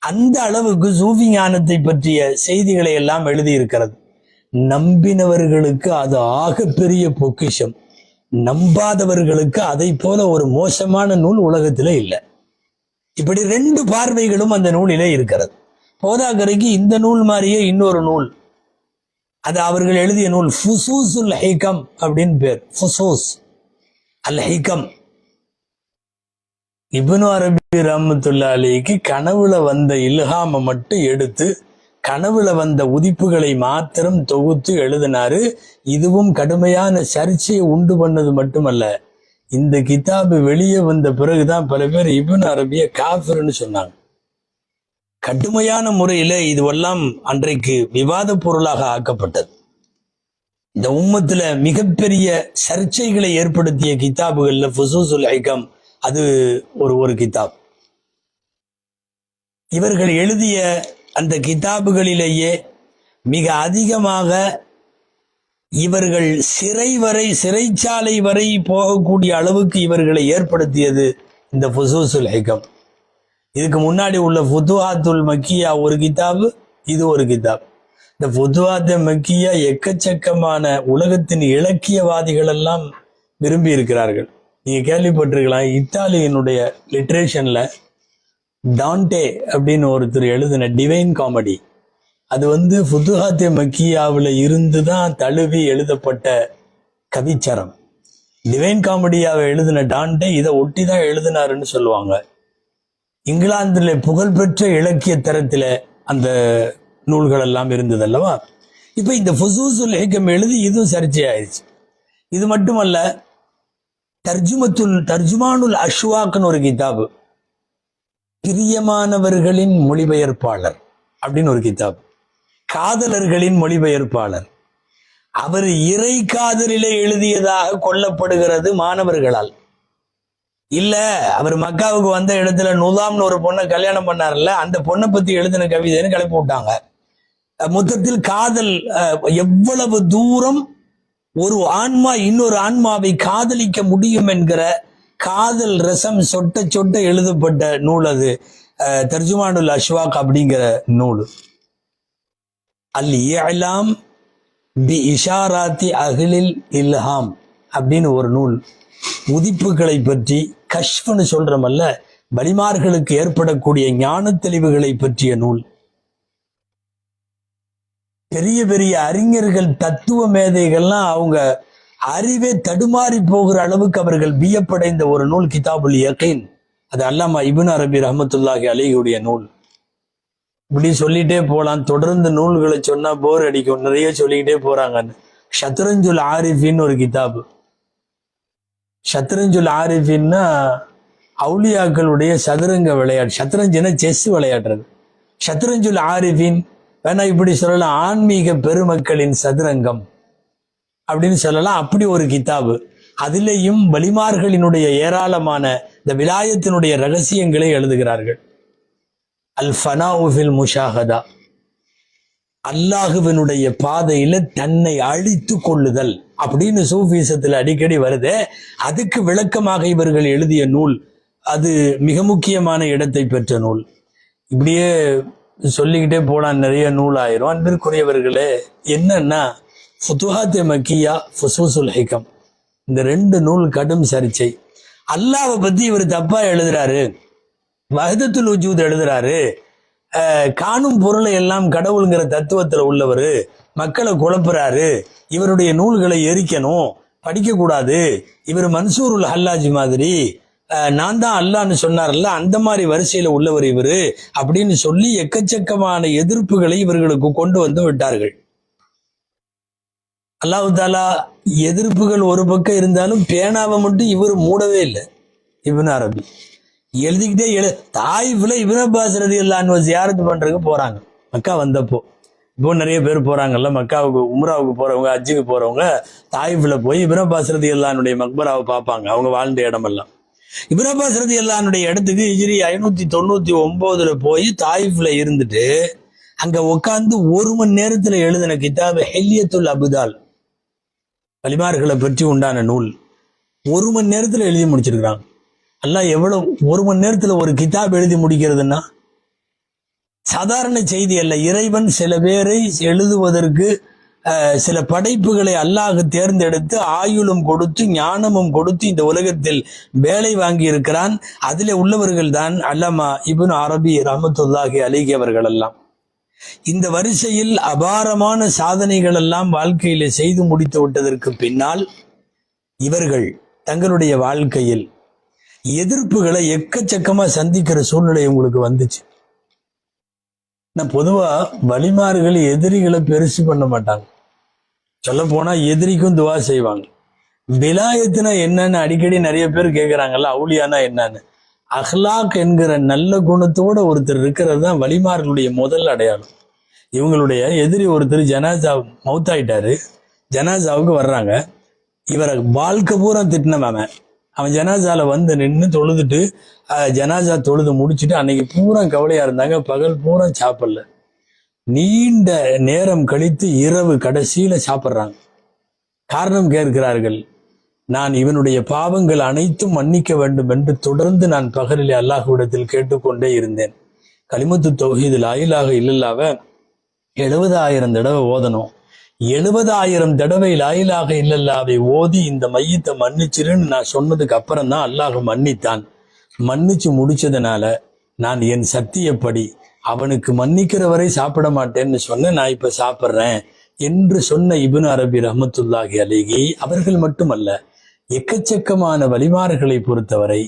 S1: அந்த அளவுக்கு சூஃபி ஞானத்தை பற்றிய செய்திகளை எல்லாம் எழுதியிருக்கிறது. நம்பினவர்களுக்கு அது ஆகப்பெரிய பொக்கிஷம், நம்பாதவர்களுக்கு அதை போல ஒரு மோசமான நூல் உலகத்திலே இல்லை. இப்படி 2 பார்வைகளும் அந்த நூலிலே இருக்கிறது. போதாகரைக்கு இந்த நூல் மாதிரியே இன்னொரு நூல், அது அவர்கள் எழுதிய நூல் ஃபுசூஸுல் ஹிகம் அப்படின்னு பேர். ஃபுசூஸ் அல் ஹிகம். இப்னு அரபி ரஹ்மத்துல்லாஹி அலைஹி கனவுல வந்த இல்ஹாமை மட்டும் எடுத்து கனவுல வந்த உதிப்புகளை மாத்திரம் தொகுத்து எழுதினாரு. இதுவும் கடுமையான சர்ச்சையை உண்டு பண்ணது மட்டுமல்ல, இந்த கிதாபு வெளியே வந்த பிறகுதான் பல பேர் இப்னு அரபிய காஃபிர்னு சொன்னாங்க. கடுமையான முறையில இதுவெல்லாம் அன்றைக்கு விவாத பொருளாக ஆக்கப்பட்டது. இந்த உம்மத்துல மிகப்பெரிய சர்ச்சைகளை ஏற்படுத்திய கிதாபுகள்ல ஃபுசூஸுல் ஹிகம் அது ஒரு கிதாப். இவர்கள் எழுதிய அந்த கிதாபுகளிலேயே மிக அதிகமாக இவர்கள் சிறைச்சாலை வரை போகக்கூடிய அளவுக்கு இவர்களை ஏற்படுத்தியது இந்த ஃபுசூஸுல் ஹிகம். இதுக்கு முன்னாடி உள்ள ஃபுதுஹாத்துல் மக்கியா ஒரு கிதாபு, இது ஒரு கிதாப். இந்த ஃபுதுஹாத்தே மக்கியா எக்கச்சக்கமான உலகத்தின் இலக்கியவாதிகள் எல்லாம் விரும்பி இருக்கிறார்கள். நீங்க கேள்விப்பட்டிருக்கலாம், இத்தாலியனுடைய லிட்ரேஷன்ல டான்டே அப்படின்னு ஒருத்தர் எழுதின டிவைன் காமெடி, அது ஃபுதுஹாத்தே மக்கியாவில் இருந்து தான் தழுவி எழுதப்பட்ட கவிச்சரம். டிவைன் காமெடியாவை எழுதின டான்டே இதை ஒட்டி தான் எழுதினாருன்னு சொல்லுவாங்க. இங்கிலாந்துல புகழ்பெற்ற இலக்கிய தரத்துல அந்த நூல்கள் எல்லாம் இருந்தது அல்லவா. இப்ப இந்த ஃபுசூஸுல் ஹிகம் எழுதி இதுவும் சர்ச்சையாயிருச்சு. இது மட்டுமல்ல, தர்ஜுமானுல் அஷ்வாக்னு ஒரு கிதாபு, பிரியமானவர்களின் மொழிபெயர்ப்பாளர் அப்படின்னு ஒரு கிதாப், காதலர்களின் மொழிபெயர்ப்பாளர். அவர் இறை காதலிலே எழுதியதாக கொல்லப்படுகிறது மாணவர்களால். இல்ல, அவர் மக்காவுக்கு வந்த இடத்துல நுதாம்னு ஒரு பொண்ணை கல்யாணம் பண்ணார்ல, அந்த பொண்ணை பத்தி எழுதின கவிதைன்னு கிளப்பி விட்டாங்க. மொத்தத்தில் காதல் எவ்வளவு தூரம் ஒரு ஆன்மா இன்னொரு ஆன்மாவை காதலிக்க முடியும் என்கிற காதல் ரசம் சொட்ட சொட்ட எழுதப்பட்ட நூல் அது தர்ஜுமானுல் அஷ்வாக் அப்படிங்கிற நூல். அல் இஅலாம் பி இஷாராத்தி அஹ்லில் இல்ஹாம் அப்படின்னு ஒரு நூல். உதிப்புகளை பற்றி கஷ்ஃப்னு சொல்றமல்ல, வலிமார்களுக்கு ஏற்படக்கூடிய ஞான தெளிவுகளை பற்றிய நூல். பெரிய பெரிய அறிஞர்கள், தத்துவ மேதைகள்லாம் அவங்க அறிவே தடுமாறி போகிற அளவுக்கு அவர்கள் வியப்படைந்த ஒரு நூல் கிதாபுல் யகீன். அது அல்லாமா இப்னு அரபி ரஹ்மத்துல்லாஹி அலைஹியுடைய நூல். இப்படி சொல்லிட்டே போலாம், தொடர்ந்து நூல்களை சொன்னா போர் அடிக்கும், நிறைய சொல்லிக்கிட்டே போறாங்கன்னு. ஷத்ரஞ்சுல் ஆரிஃபின்னு ஒரு கிதாபு. ஷத்ரஞ்சுல் ஆரிஃபின்னா அவுலியாக்களுடைய சதுரங்க விளையாட்டு. ஷத்ரஞ்சுன்னா செஸ் விளையாடுறது. ஷத்ரஞ்சுல் ஆரிஃபின் வேணா இப்படி சொல்லலாம், ஆன்மீக பெருமக்களின் சதுரங்கம் அப்படின்னு சொல்லலாம். அப்படி ஒரு கிதாபு. அதிலேயும் வலிமார்களினுடைய ஏராளமான இந்த விலாயத்தினுடைய ரகசியங்களை எழுதுகிறார்கள். அல் ஃபனாஉ ஃபில் முஷாஹதா, அல்லாஹுவினுடைய பாதையில தன்னை அழித்து கொள்ளுதல் அப்படின்னு சூஃபிசத்துல அடிக்கடி வருது. அதுக்கு விளக்கமாக இவர்கள் எழுதிய நூல் அது மிக முக்கியமான இடத்தை பெற்ற நூல். இப்படியே சொல்லிக்கிட்டே போனா நிறைய நூல் ஆயிரும். அன்பிற்குரியவர்களே, என்னன்னா ஃபுதுஹாத் மக்கியா, ஃபுசூசுல் ஹிகம், இந்த 2 நூல் கடும் சர்ச்சை. அல்லாஹ்வை பத்தி இவர் தப்பா எழுதுறாரு, வஹ்தத்துல் வஜூத் எழுதுறாரு, காணும் பொருளை எல்லாம் கடவுளுங்கிற தத்துவத்துல உள்ளவர், மக்களை குழப்புறாரு, இவருடைய நூல்களை எரிக்கணும், படிக்க கூடாது, இவர் மன்சூருல் ஹல்லாஜ் மாதிரி நான் தான் அல்லான்னு சொன்னார்ல அந்த மாதிரி வரிசையில உள்ளவர் இவரு அப்படின்னு சொல்லி எக்கச்சக்கமான எதிர்ப்புகளை இவர்களுக்கு கொண்டு வந்து விட்டார்கள். அல்லாஹ் தாலா எதிர்ப்புகள் ஒரு பக்கம் இருந்தாலும் பேனாவை மட்டும் இவர் மூடவே இல்லை. இப்னு அரபி எழுதிக்கிட்டே தாயிஃப்ல இப்னு அப்பாஸ் ரலியல்லாஹு அன்ஹு ஜியாரத் பண்றதுக்கு போறாங்க. மக்கா வந்தப்போ இப்போ நிறைய பேர் போறாங்கல்ல, மக்காவுக்கு உம்ராவுக்கு போறவங்க, ஹஜ்ஜுக்கு போறவங்க தாயிஃப்ல போய் இப்னு அப்பாஸ் ரலியல்லாஹு அன்ஹுடைய மக்பராவை பார்ப்பாங்க. அவங்க வாழ்ந்த இடமெல்லாம் இப்னு அப்பாஸ் ரலியல்லாஹு அன்ஹுடைய இடத்துக்கு ஹிஜ்ரி 599 போய் தாயிஃப்ல இருந்துட்டு அங்க உட்கார்ந்து 1 மணி நேரத்துல எழுதின கிதாப் ஹில்யத்துல் அபுதால், வலிமார்களை பற்றி உண்டான நூல் 1 மணி நேரத்துல எழுதி முடிச்சிருக்கிறாங்க. அல்லாஹ் எவ்வளவு 1 மணி நேரத்துல ஒரு கிதாப் எழுதி முடிக்கிறதுன்னா சாதாரண செய்தி அல்ல. இறைவன் சில பேரை எழுதுவதற்கு சில படைப்புகளை அல்லாஹ் தேர்ந்தெடுத்து ஆயுளும் கொடுத்து ஞானமும் கொடுத்து இந்த உலகத்தில் வேலை வாங்கி இருக்கிறான். அதில் உள்ளவர்கள் தான் அல்லமா இப்னு அரபி ரஹ்மத்துல்லாஹி அலைஹி அவர்கள் எல்லாம். இந்த வரிசையில் அபாரமான சாதனைகள் எல்லாம் வாழ்க்கையில செய்து முடித்து விட்டதற்கு பின்னால் இவர்கள் தங்களுடைய வாழ்க்கையில் எதிர்ப்புகளை எக்கச்சக்கமா சந்திக்கிற சூழ்நிலை உங்களுக்கு வந்துச்சு. நான் பொதுவா வலிமார்கள் எதிரிகளை பெருசு பண்ண மாட்டாங்க. சொல்ல போனா எதிரிக்கும் துவா செய்வாங்க. விலாயத்துனா என்னன்னு அடிக்கடி நிறைய பேர் கேட்கிறாங்கல்ல, அவுலியானா என்னன்னு. அஹ்லாக் என்கிற நல்ல குணத்தோட ஒருத்தர் இருக்கிறது தான் வலிமார்களுடைய முதல் அடையாளம். இவங்களுடைய எதிரி ஒருத்தர் ஜனாசா மௌத்தாயிட்டாரு, ஜனாசாவுக்கு வர்றாங்க. இவரை வாழ்க்கை பூரா திட்டினவன் அவன் ஜனாசால வந்து நின்று தொழுதுட்டு ஜனாசா தொழுது முடிச்சுட்டு அன்னைக்கு பூரா கவலையா இருந்தாங்க. பகல் பூரா சாப்பிடல, நீண்ட நேரம் கழித்து இரவு கடைசியில சாப்பிட்றாங்க. காரணம் கேட்கிறார்கள், நான் இவனுடைய பாவங்கள் அனைத்தும் மன்னிக்க வேண்டும் என்று தொடர்ந்து நான் பகலிலே அல்லாஹ்விடத்தில் கேட்டுக்கொண்டே இருந்தேன். கலிமத்து தௌஹீத் லா இலாஹ இல்லல்லாஹ்வ 70,000 தடவை ஓதணும். 70,000 தடவை லா இலாஹ இல்லல்லாஹ்வை ஓதி இந்த மையத்தை மன்னிச்சிருன்னு நான் சொன்னதுக்கு அப்புறம் தான் அல்லாஹ் மன்னித்தான். மன்னிச்சு முடிச்சதுனால நான் என் சத்தியப்படி அவனுக்கு மன்னிக்கிற வரை சாப்பிட மாட்டேன்னு சொன்ன, நான் இப்ப சாப்பிட்றேன் என்று சொன்ன இப்னு அரபி ரஹ்மத்துல்லாஹி அலைஹி அவர்கள் மட்டுமல்ல, எக்கச்சக்கமான வலிமார்களை பொறுத்தவரை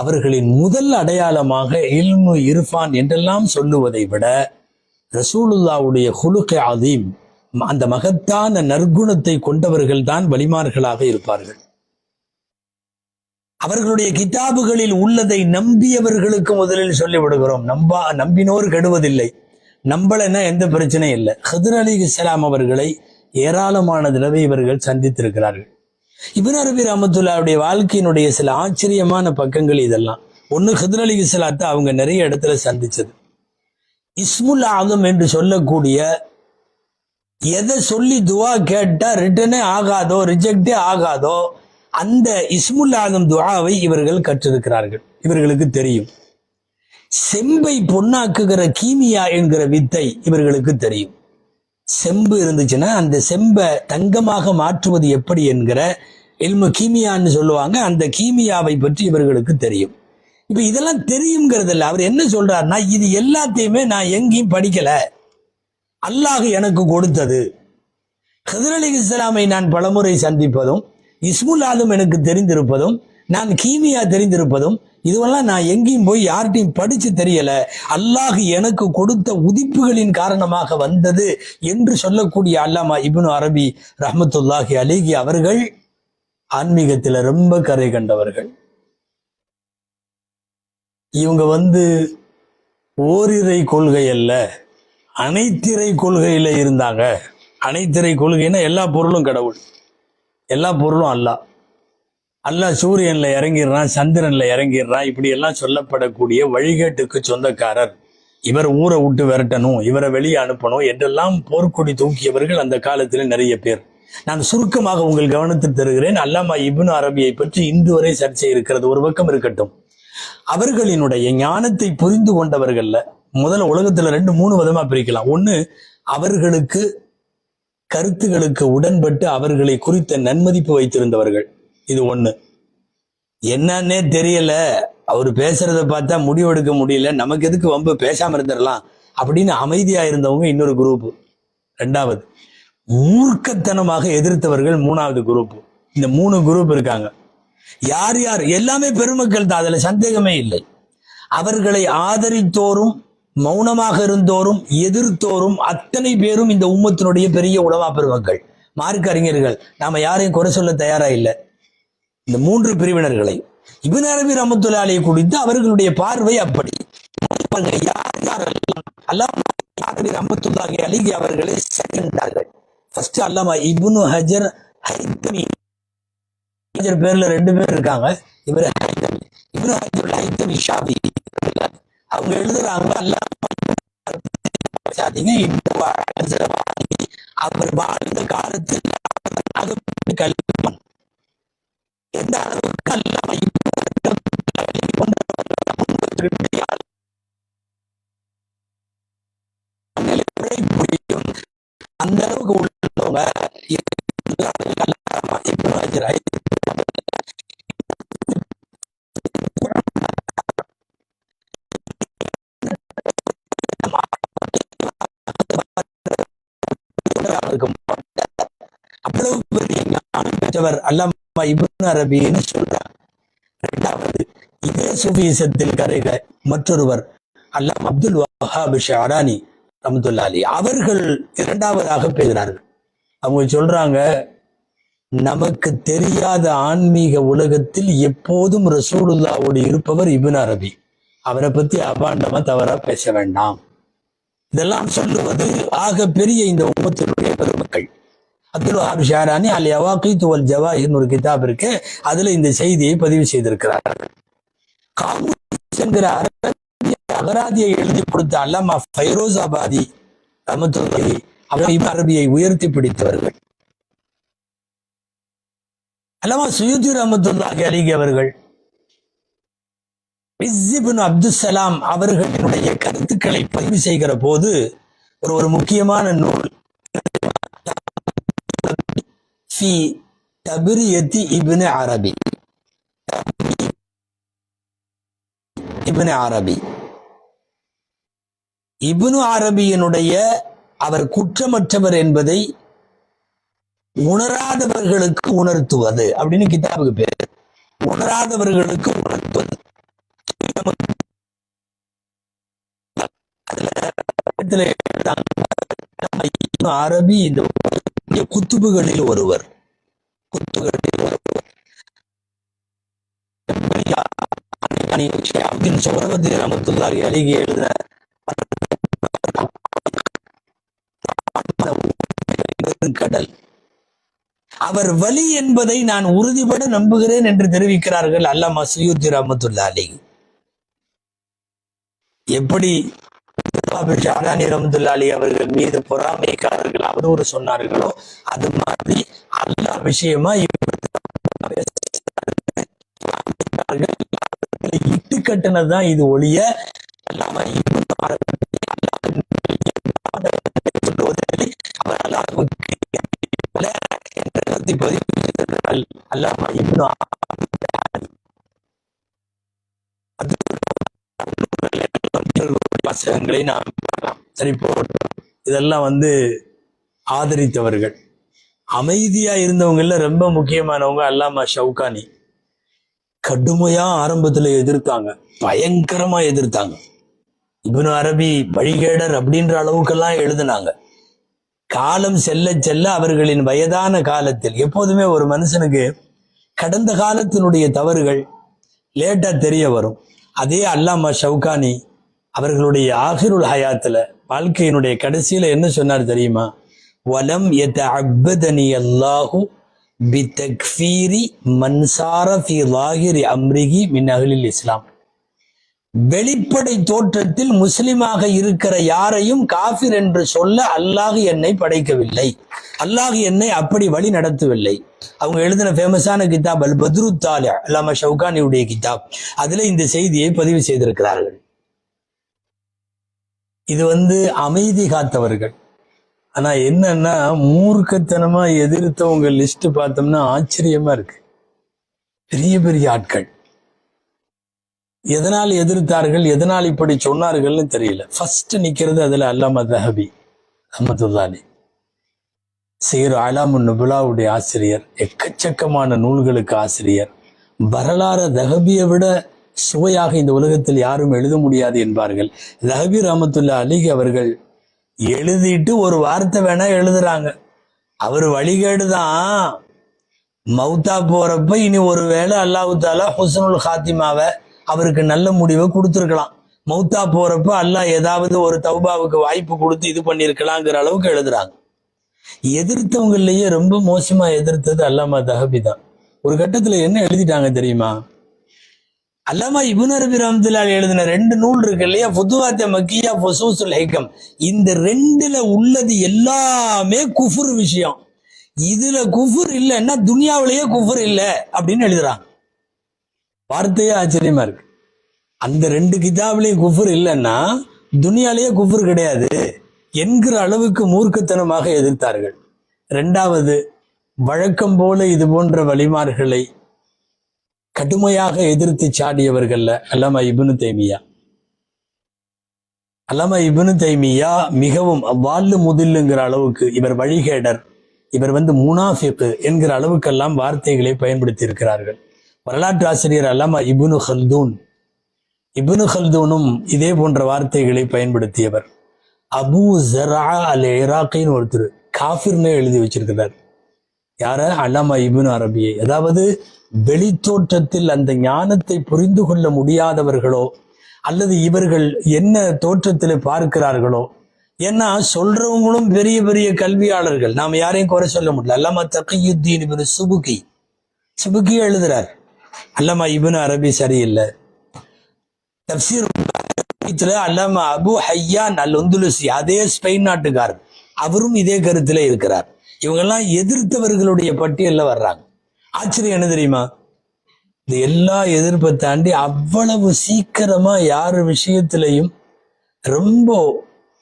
S1: அவர்களின் முதல் அடையாளமாக இல்மு இர்ஃபான் என்றெல்லாம் சொல்லுவதை விட ரசூலுல்லாவுடைய ஹுலுக் அதீம், அந்த மகத்தான நற்குணத்தை கொண்டவர்கள் தான் வலிமார்களாக இருப்பார்கள். அவர்களுடைய கிதாபுகளில் உள்ளதை நம்பியவர்களுக்கு முதலில் சொல்லிவிடுகிறோம். நம்பினோர் கெடுவதில்லை, நம்பலன்னா எந்த பிரச்சனையும் இல்லை. ஹிதர் அலைஹிஸ்ஸலாம் அவர்களை ஏராளமான தடவை இவர்கள் சந்தித்திருக்கிறார்கள். இப்னு அரபி ரஹ்மத்துல்லாஹுடைய வாழ்க்கையினுடைய சில ஆச்சரியமான பக்கங்கள் இதெல்லாம். ஒண்ணு, ஹிதர் அலைஹிஸ்ஸலாத்தை அவங்க நிறைய இடத்துல சந்திச்சது. இஸ்முல் ஆதம் என்று சொல்லக்கூடிய எதை சொல்லி துவா கேட்டா ரிட்டனே ஆகாதோ, ரிஜெக்டே ஆகாதோ, அந்த இஸ்முல் ஆதம் துஆவை இவர்கள் கற்றிருக்கிறார்கள். இவர்களுக்கு தெரியும். செம்பை பொன்னாக்குகிற கீமியா என்கிற வித்தை இவர்களுக்கு தெரியும். செம்பு இருந்துச்சுன்னா அந்த செம்பை தங்கமாக மாற்றுவது எப்படி என்கிற இல்மு கீமியான்னு சொல்லுவாங்க. அந்த கீமியாவை பற்றி இவர்களுக்கு தெரியும். இப்ப இதெல்லாம் தெரியுங்கிறது இல்லை. அவர் என்ன சொல்றாருன்னா, இது எல்லாத்தையுமே நான் எங்கேயும் படிக்கல, அல்லாஹ் எனக்கு கொடுத்தது. ஹிதர் அலைஹிஸ்ஸலாமை நான் பலமுறை சந்திப்பதும், இஸ்முல் ஆதம் எனக்கு தெரிந்திருப்பதும், நான் கீமியா தெரிந்திருப்பதும், இதுவெல்லாம் நான் எங்கேயும் போய் யார்கிட்டையும் படிச்சு தெரியல, அல்லாஹ் எனக்கு கொடுத்த உதிப்புகளின் காரணமாக வந்தது என்று சொல்லக்கூடிய அல்லாமா இப்னு அரபி ரஹ்மத்துல்லாஹி அலைஹி அவர்கள் ஆன்மீகத்தில் ரொம்ப கரை கண்டவர்கள். இவங்க ஓரிரை கொள்கை அல்ல, அனைத்திரை கொள்கையில இருந்தாங்க. அனைத்திரை கொள்கைன்னா எல்லா பொருளும் கடவுள், எல்லா பொருளும் அல்லாஹ். அல்லாஹ் சூரியன்ல இறங்கிடுறான், சந்திரன்ல இறங்கிடுறான், இப்படி எல்லாம் சொல்லப்படக்கூடிய வழிகேட்டுக்கு சொந்தக்காரர் இவர் ஊரை விட்டு விரட்டணும், இவரை வெளியே அனுப்பணும் என்றெல்லாம் போர்க்கொடி தூக்கியவர்கள் அந்த காலத்தில் நிறைய பேர். நான் சுருக்கமாக உங்கள் கவனத்தில் தருகிறேன். அல்லாமா இப்னு அரபியை பற்றி இன்று வரை சர்ச்சை இருக்கிறது. ஒரு பக்கம் இருக்கட்டும், அவர்களினுடைய ஞானத்தை புரிந்து கொண்டவர்கள்ல முதல்ல உலகத்துல 2-3 விதமா பிரிக்கலாம். ஒண்ணு, அவர்களுக்கு கருத்துகளுக்கு உடன்பட்டு அவர்களை குறித்த நன்மதிப்பு வைத்திருந்தவர்கள். இது ஒண்ணு. என்னன்னே தெரியல, அவர் பேசுறத பார்த்தா முடிவெடுக்க முடியல, நமக்கு எதுக்கு வம்பு, பேசாம இருந்துடலாம் அப்படின்னு அமைதியா இருந்தவங்க இன்னொரு குரூப். 2வது, மூர்க்கத்தனமாக எதிர்த்தவர்கள் 3வது குரூப். இந்த 3 குரூப் இருக்காங்க. யார் யார்? எல்லாமே பெருமக்கள் தான், அதுல சந்தேகமே இல்லை. அவர்களை ஆதரித்தோரும் மௌனமாக இருந்தோரும் எதிர்த்தோரும் அத்தனை பேரும் இந்த உம்மத்தினுடைய பெரிய உலமா பெருமக்கள், மார்க்க அறிஞர்கள். நாம யாரையும் குறை சொல்ல தயாரா இல்லை. இந்த 3 பிரிவினர்களை இப்னு அரபி ரஹ்மத்துல்லாஹி அலைஹி குறித்து அவர்களுடைய பார்வை அப்படி. யார் யாரெல்லாம் அல்லாமா ரஹ்மத்துல்லாஹி அலைஹி அவர்களை செகண்டார்கள். ஃபர்ஸ்ட் அல்லாமா இப்னு ஹஜர் ஹைத்தமி. ஹஜர் பேர்ல 2 பேர் இருக்காங்க. இவர் இப்னு ஹஜர் ஹைத்தமி ஷாஃபி. அவங்க எழுதுறாங்க, அல்லாமா அவர் வாழ்ந்த காலத்தில் எந்த அளவுக்கு அல்லாமா அந்த அளவுக்கு உள்ளவங்க அவ்வளவு பெரிய ஞானம் பெற்றவர் அல்லாமா இப்னு அரபின்னு சொல்றாங்க. 2வது, இதே சூஃபிசத்தில் கரைக மற்றொருவர் அல்லாமா அப்துல் வஹாப் ஷஅரானி ரஹ்மத்துல்லாஹி அலைஹி அவர்கள் 2வதாக பேசுகிறார்கள். அவங்க சொல்றாங்க, நமக்கு தெரியாத ஆன்மீக உலகத்தில் எப்போதும் ரசூலுல்லாஹ்வோடு இருப்பவர் இப்னு அரபி. அவரை பத்தி அபாண்டமா தவறா பேச வேண்டாம். இதெல்லாம் சொல்லுவது ஆக பெரிய இந்த உம்மத்தினுடைய பெருமக்கள். அப்துல் வஹாப் ஷஅரானி அல் யவாகீத் வல் ஜவாஹிர் ஒரு கிதாப் இருக்கு, அதுல இந்த செய்தியை பதிவு செய்திருக்கிறார்கள். காமூஸ் என்கிற அகராதியை எழுதி கொடுத்த அல்லாமா ஃபைரோஸாபாதி ரஹ்மத்துல்லாஹி அவர் இப்னு அரபியை உயர்த்தி பிடித்தவர்கள். அல்லாமா சுயூத்தி ரஹ்மத்துல்லாஹி அலைஹி அவர்கள் இப்னு அப்துஸ்ஸலாம் அவர்களுடைய கருத்துக்களை பதிவு செய்கிற போது ஒரு முக்கியமான நூல் ஃபி தப்ரியத்தி இப்னு அரபி. இப்னு அரபி இப்னு அரபியினுடைய அவர் குற்றமற்றவர் என்பதை உணராதவர்களுக்கு உணர்த்துவது அப்படின்னு கிதாபுக்கு பேர். உணராதவர்களுக்கு உணர்த்துவது. அரபி இந்த குத்துபுகளில் ஒருவர். சௌரவதி ரஹ்மத்துல்லாஹி அலைஹி எழுதின கடல், அவர் வலி என்பதை நான் உறுதிபட நம்புகிறேன் என்று தெரிவிக்கிறார்கள் அல்லாமா சுயூத்தி ரஹ்மத்துல்லாஹி அலைஹி. எப்படி ஷஅரானி ரஹ்மத்துல்லாஹி அலைஹி அவர்கள் மீது பொறாமைக்காரர்கள் அவதூறு சொன்னார்களோ அது மாதிரி அல்லாஹ் விஷயமா இட்டு கட்டினதுதான் இது ஒழிய அல்லாமா வாசகங்களை நாம் சரி போட்டோம். இதெல்லாம் ஆதரித்தவர்கள். அமைதியா இருந்தவங்கல ரொம்ப முக்கியமானவங்க அல்லாமா ஷவுகானி. கடுமையா ஆரம்பத்துல எதிர்த்தாங்க, பயங்கரமா எதிர்த்தாங்க. இப்னு அரபி வழிகேடர் அப்படின்ற அளவுக்கெல்லாம் எழுதினாங்க. காலம் செல்ல செல்ல அவர்களின் வயதான காலத்தில், எப்போதுமே ஒரு மனுஷனுக்கு கடந்த காலத்தினுடைய தவறுகள் லேட்டா தெரிய வரும். அதே அல்லாமா ஷவுகானி அவர்களுடைய ஆகிருல் ஹயாத்துல, வாழ்க்கையினுடைய கடைசியில என்ன சொன்னார் தெரியுமா? வலம் யதஅப்பதனி அல்லாஹு பிதக்ஃபீரி மன் சார ஃபீ லாஹிரி அம்ரிஹி மின் அஹ்லில் இஸ்லாம். வெளிப்படை தோற்றத்தில் முஸ்லிமாக இருக்கிற யாரையும் காஃபிர் என்று சொல்ல அல்லாஹ் என்னை படைக்கவில்லை, அல்லாஹ் என்னை அப்படி வழி நடத்தவில்லை. அவங்க எழுதின ஃபேமஸான கிதாப் அல் பத்ரு தாலி, அல்லாமா ஷவுகானியுடைய கிதாப், அதுல இந்த செய்தியை பதிவு செய்திருக்கிறார்கள். இது அமைதி காத்தவர்கள். ஆனா என்னன்னா, மூர்க்கத்தனமா எதிர்த்தவங்க லிஸ்ட் பார்த்தோம்னா ஆச்சரியமா இருக்கு. பெரிய பெரிய ஆட்கள் எதனால் எதிர்த்தார்கள், எதனால் இப்படி சொன்னார்கள்னு தெரியல. ஃபர்ஸ்ட் நிக்கிறது அதுல அல்லாமா தஹபி ரஹ்மத்துல்லாஹி, சீர் அலாமுன் நுபுலாவுடைய ஆசிரியர், எக்கச்சக்கமான நூல்களுக்கு ஆசிரியர். வரலாறு தஹபியை விட சுவையாக இந்த உலகத்தில் யாரும் எழுத முடியாது என்பார்கள். தஹபி ரஹ்மத்துல்லாஹி அலைஹி அவர்கள் எழுதிட்டு ஒரு வார்த்தை வேணா எழுதுறாங்க. அவர் வழிகேடுதான். மௌத்தா போறப்ப இனி ஒருவேளை அல்லாஹ் தஆலா ஹுஸ்னுல் காத்திமாவை, அவருக்கு நல்ல முடிவை கொடுத்துருக்கலாம். மௌத்தா போறப்ப அல்லாஹ் ஏதாவது ஒரு தௌபாவுக்கு வாய்ப்பு கொடுத்து இது பண்ணிருக்கலாங்கிற அளவுக்கு எழுதுறாங்க. எதிர்த்தவங்களையே ரொம்ப மோசமா எதிர்த்தது அல்லாமா தஹபி தான். ஒரு கட்டத்துல என்ன எழுதிட்டாங்க தெரியுமா? அல்லாமா இப்னு அரபி ரஹ்மத்துல்லாஹி எழுதின 2 நூல் இருக்கு இல்லையா, ஃபுதுவாத் மக்கியா, ஃபுசூஸுல் ஹிகம், இந்த 2ல உள்ளது எல்லாமே குஃபுர் விஷயம். இதுல குஃபுர் இல்லைன்னா துனியாவிலேயே குஃபுர் இல்லை அப்படின்னு எழுதுறாங்க. வார்த்தையே ஆச்சரியமா இருக்கு. அந்த 2 கிதாபிலையும் குஃபுர் இல்லைன்னா துனியாலேயே குஃபுர் கிடையாது என்கிற அளவுக்கு மூர்க்கத்தனமாக எதிர்த்தார்கள். 2வது, வழக்கம் போல இது போன்ற வழிமார்களை கடுமையாக எதிர்த்து சாடியவர்கள்ல அல்லாமா இப்னு தைமியா. அல்லாமா இப்னு தைமியா மிகவும் வால்லு முதில்லுங்கிற அளவுக்கு இவர் வழிகேடர், இவர் முனாஃபிக் என்கிற அளவுக்கெல்லாம் வார்த்தைகளை பயன்படுத்தி இருக்கிறார்கள். வரலாற்று ஆசிரியர் அல்லாமா இப்னு ஹல்தூன், இப்னு ஹல்தூனும் இதே போன்ற வார்த்தைகளை பயன்படுத்தியவர். அபு ஜரா அல் இராக்கின்னு ஒருத்தர் காஃபிர்னு எழுதி வச்சிருக்கிறார். யார? அல்லாமா இப்னு அரபியை. அதாவது வெளித்தோற்றத்தில் அந்த ஞானத்தை புரிந்து கொள்ள முடியாதவர்களோ அல்லது இவர்கள் என்ன தோற்றத்தில் பார்க்கிறார்களோ, ஏன்னா சொல்றவங்களும் பெரிய பெரிய கல்வியாளர்கள், நாம யாரையும் குறை சொல்ல முடியல. அல்லாமா தகியுத்தீன் இப்னு சுபுகி எழுதுறார், அல்லாமா இப்னு அரபி சரியில்லை. தப்சீர் அல்லாமா அபு ஹையான் அல் உந்துலுசி, அதே ஸ்பெயின் நாட்டுக்காரர், அவரும் இதே கருத்திலே இருக்கிறார். இவங்கெல்லாம் எதிர்த்தவர்களுடைய பட்டியல்ல வர்றாங்க. ஆச்சரியம் என்ன தெரியுமா? இந்த எல்லா எதிர்ப்பை தாண்டி அவ்வளவு சீக்கிரமா யார் விஷயத்திலையும் ரொம்ப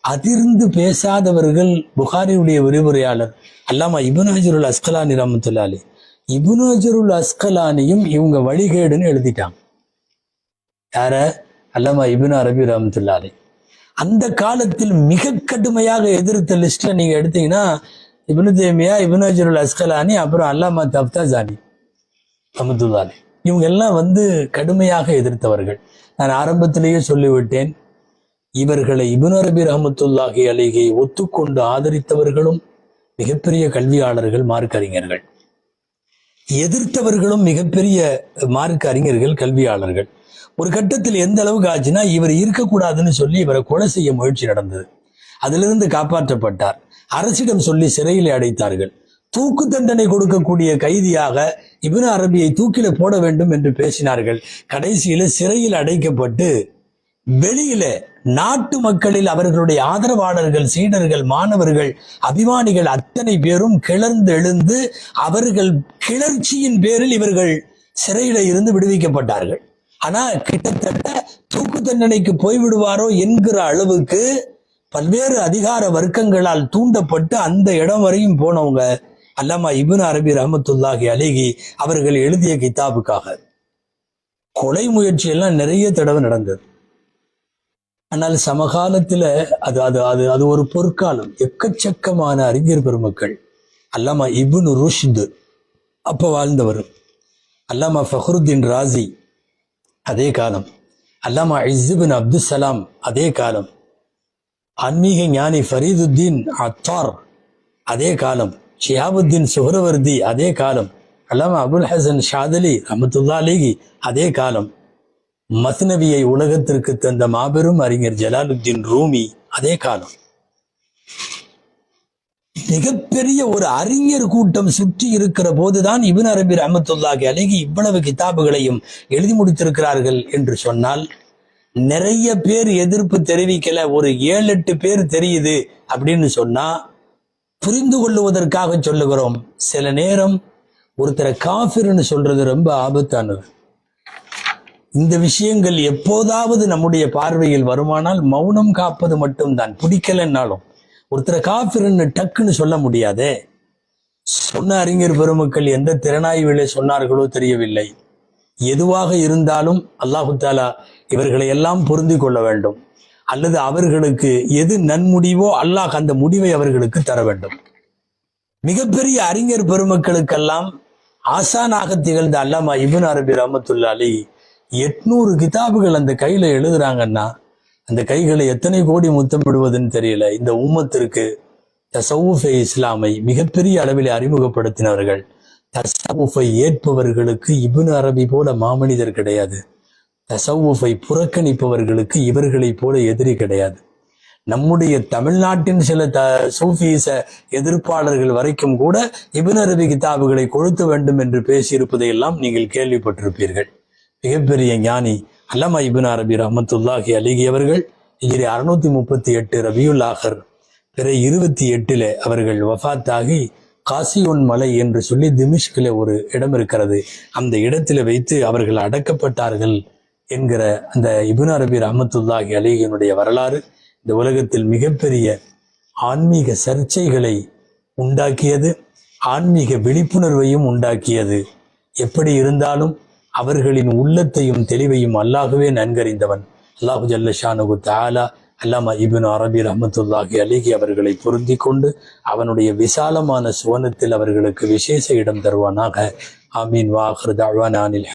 S1: அதிர்ந்து பேசாதவர்கள் புகாரியுடைய விரிவுரையாளர் அல்லாமா இப்னு ஹஜருல் அஸ்கலானி ரஹ்மத்துல்லாஹி அலைஹி. இப்னு ஹஜருல் அஸ்கலானியும் இவங்க வழிகேடுன்னு எழுதிட்டாங்க. யார? அல்லாமா இப்னு அரபி ரஹ்மத்துல்லாஹி அலைஹி. அந்த காலத்தில் மிக கடுமையாக எதிர்த்த லிஸ்ட்ல நீங்க எடுத்தீங்கன்னா இப்னு தைமியா, இப்னு ஹஜருல் அஸ்கலானி, அப்புறம் அல்லாமா தஃப்தாசானி ரஹ்மத்துல்லாஹி அலைஹி, இவங்க எல்லாம் கடுமையாக எதிர்த்தவர்கள். நான் ஆரம்பத்திலேயே சொல்லிவிட்டேன், இவர்களை இப்னு அரபி ரஹ்மத்துல்லாஹி அலைஹி ஒத்துக்கொண்டு ஆதரித்தவர்களும் மிகப்பெரிய கல்வியாளர்கள், மார்க்க அறிஞர்கள். எதிர்த்தவர்களும் மிகப்பெரிய மார்க்க அறிஞர்கள், கல்வியாளர்கள். ஒரு கட்டத்தில் எந்த அளவுக்கு ஆச்சுன்னா, இவர் இருக்கக்கூடாதுன்னு சொல்லி இவரை கொலை செய்ய முயற்சி நடந்தது. அதிலிருந்து காப்பாற்றப்பட்டார். அரசிடம் சொல்லி சிறையில் அடைத்தார்கள். தூக்கு தண்டனை கொடுக்கக்கூடிய கைதியாக இப்னு அரபியை தூக்கில போட வேண்டும் என்று பேசினார்கள். கடைசியில சிறையில் அடைக்கப்பட்டு வெளியில நாட்டு மக்களில் அவர்களுடைய ஆதரவாளர்கள், சீடர்கள், மாணவர்கள், அபிமானிகள் அத்தனை பேரும் கிளர்ந்து எழுந்து அவர்கள் கிளர்ச்சியின் பேரில் இவர்கள் சிறையில இருந்து விடுவிக்கப்பட்டார்கள். ஆனா கிட்டத்தட்ட தூக்கு தண்டனைக்கு போய்விடுவாரோ என்கிற அளவுக்கு பல்வேறு அதிகார வர்க்கங்களால் தூண்டப்பட்டு அந்த இடம் வரையும் போனவங்க அல்லாமா இப்னு அரபி ரஹ்மத்துல்லாஹி அலைஹி அவர்கள் எழுதிய கிதாபுக்காக. கொலை முயற்சி எல்லாம் நிறைய தடவை நடந்தது. ஆனால் சமகாலத்துல அது அது அது அது ஒரு பொற்காலம். எக்கச்சக்கமான அறிஞர் பெருமக்கள், அல்லாமா இப்னு ருஷ்த் அப்ப வாழ்ந்தவர், அல்லாமா ஃபஹ்ருத்தீன் ராசி அதே காலம், அல்லாமா இஸ் இப்னு அப்துல் சலாம் அதே காலம், ஆன்மீக ஞானி ஃபரீதுத்தீன் அத்தார் அதே காலம், ஷிஹாபுத்தீன் சுஹ்ரவர்தி அதே காலம், அல்லாமா அபுல் ஹசன் ஷாதலி ரஹ்மத்துல்லாஹி அலைஹி அதே காலம், மஸ்னவியை உலகத்திற்கு தந்த மாபெரும் அறிஞர் ஜலாலுத்தீன் ரூமி அதே காலம். மிகப்பெரிய ஒரு அறிஞர் கூட்டம் சுற்றி இருக்கிற போதுதான் இப்னு அரபி ரஹ்மத்துல்லாஹி அலைஹி இவ்வளவு கிதாபுகளையும் எழுதி முடித்திருக்கிறார்கள் என்று சொன்னால், நிறைய பேர் எதிர்ப்பு தெரிவிக்கல, ஒரு 7-8 பேர் தெரியுது அப்படின்னு சொன்னா புரிந்து கொள்ளுவதற்காக சொல்லுகிறோம். சில நேரம் ஒருத்தரை காஃபிர்னு சொல்றது ரொம்ப ஆபத்தானது. இந்த விஷயங்கள் எப்போதாவது நம்முடைய பார்வையில் வருமானால் மௌனம் காப்பது மட்டும்தான். பிடிக்கலன்னாலும் ஒருத்தரை காஃபிர்னு டக்குன்னு சொல்ல முடியாதே. சொன்ன அறிஞர் பெருமக்கள் எந்த திறனாய்விலே சொன்னார்களோ தெரியவில்லை. எதுவாக இருந்தாலும் அல்லாஹு தாலா இவர்களை எல்லாம் பொருந்தி கொள்ள வேண்டும், அல்லது அவர்களுக்கு எது நன்முடிவோ அல்லாஹ் அந்த முடிவை அவர்களுக்கு தர வேண்டும். மிகப்பெரிய அறிஞர் பெருமக்களுக்கெல்லாம் ஆசானாக திகழ்ந்த அல்லாமா இப்னு அரபி ரஹ்மத்துல்லாஹி அலைஹி 800 கிதாபுகள் அந்த கையில எழுதுறாங்கன்னா அந்த கைகளை எத்தனை கோடி முத்தமிடுவதுன்னு தெரியல. இந்த உம்மத்திற்கு தசவுஃபே இஸ்லாமை மிகப்பெரிய அளவில் அறிமுகப்படுத்தினவர்கள். தசவுஃபை ஏற்பவர்களுக்கு இப்னு அரபி போல மாமனிதர் கிடையாது. தசவுஃபை புறக்கணிப்பவர்களுக்கு இவர்களை போல எதிரி கிடையாது. நம்முடைய தமிழ்நாட்டின் சில சூஃபீச எதிர்ப்பாளர்கள் வரைக்கும் கூட இப்னு அரபி கிதாபுகளை கொளுத்த வேண்டும் என்று பேசியிருப்பதையெல்லாம் நீங்கள் கேள்விப்பட்டிருப்பீர்கள். மிகப்பெரிய ஞானி அல்லமா இப்னு அரபி ரஹ்மத்துல்லாஹி அலைஹி அவர்கள் ஹிஜ்ரி 638 ரபியுல் ஆஹர் பிற 28 அவர்கள் வஃபாத்தாகி காசியோன் மலை என்று சொல்லி திமிஷ்கில ஒரு இடம் இருக்கிறது, அந்த இடத்துல வைத்து அவர்கள் அடக்கப்பட்டார்கள் என்கிற அந்த இப்னு அரபி ரஹ்மத்துல்லாஹி அலைஹினுடைய வரலாறு இந்த உலகத்தில் மிகப்பெரிய ஆன்மீக சர்ச்சைகளை உண்டாக்கியது, ஆன்மீக விழிப்புணர்வையும் உண்டாக்கியது. எப்படி இருந்தாலும் அவர்களின் உள்ளத்தையும் தெளிவையும் அல்லாஹுவே நன்கறிந்தவன். அல்லாஹு ஜல்ல ஷானுஹு தஆலா அல்லாமா இப்னு அரபி ரஹ்மத்துல்லாஹி அலைஹி அவர்களை பொருந்தி கொண்டு அவனுடைய விசாலமான சுவனத்தில் அவர்களுக்கு விசேஷ இடம் தருவானாக. ஆமீன். வ ஆகிரு தஅவானா அனில்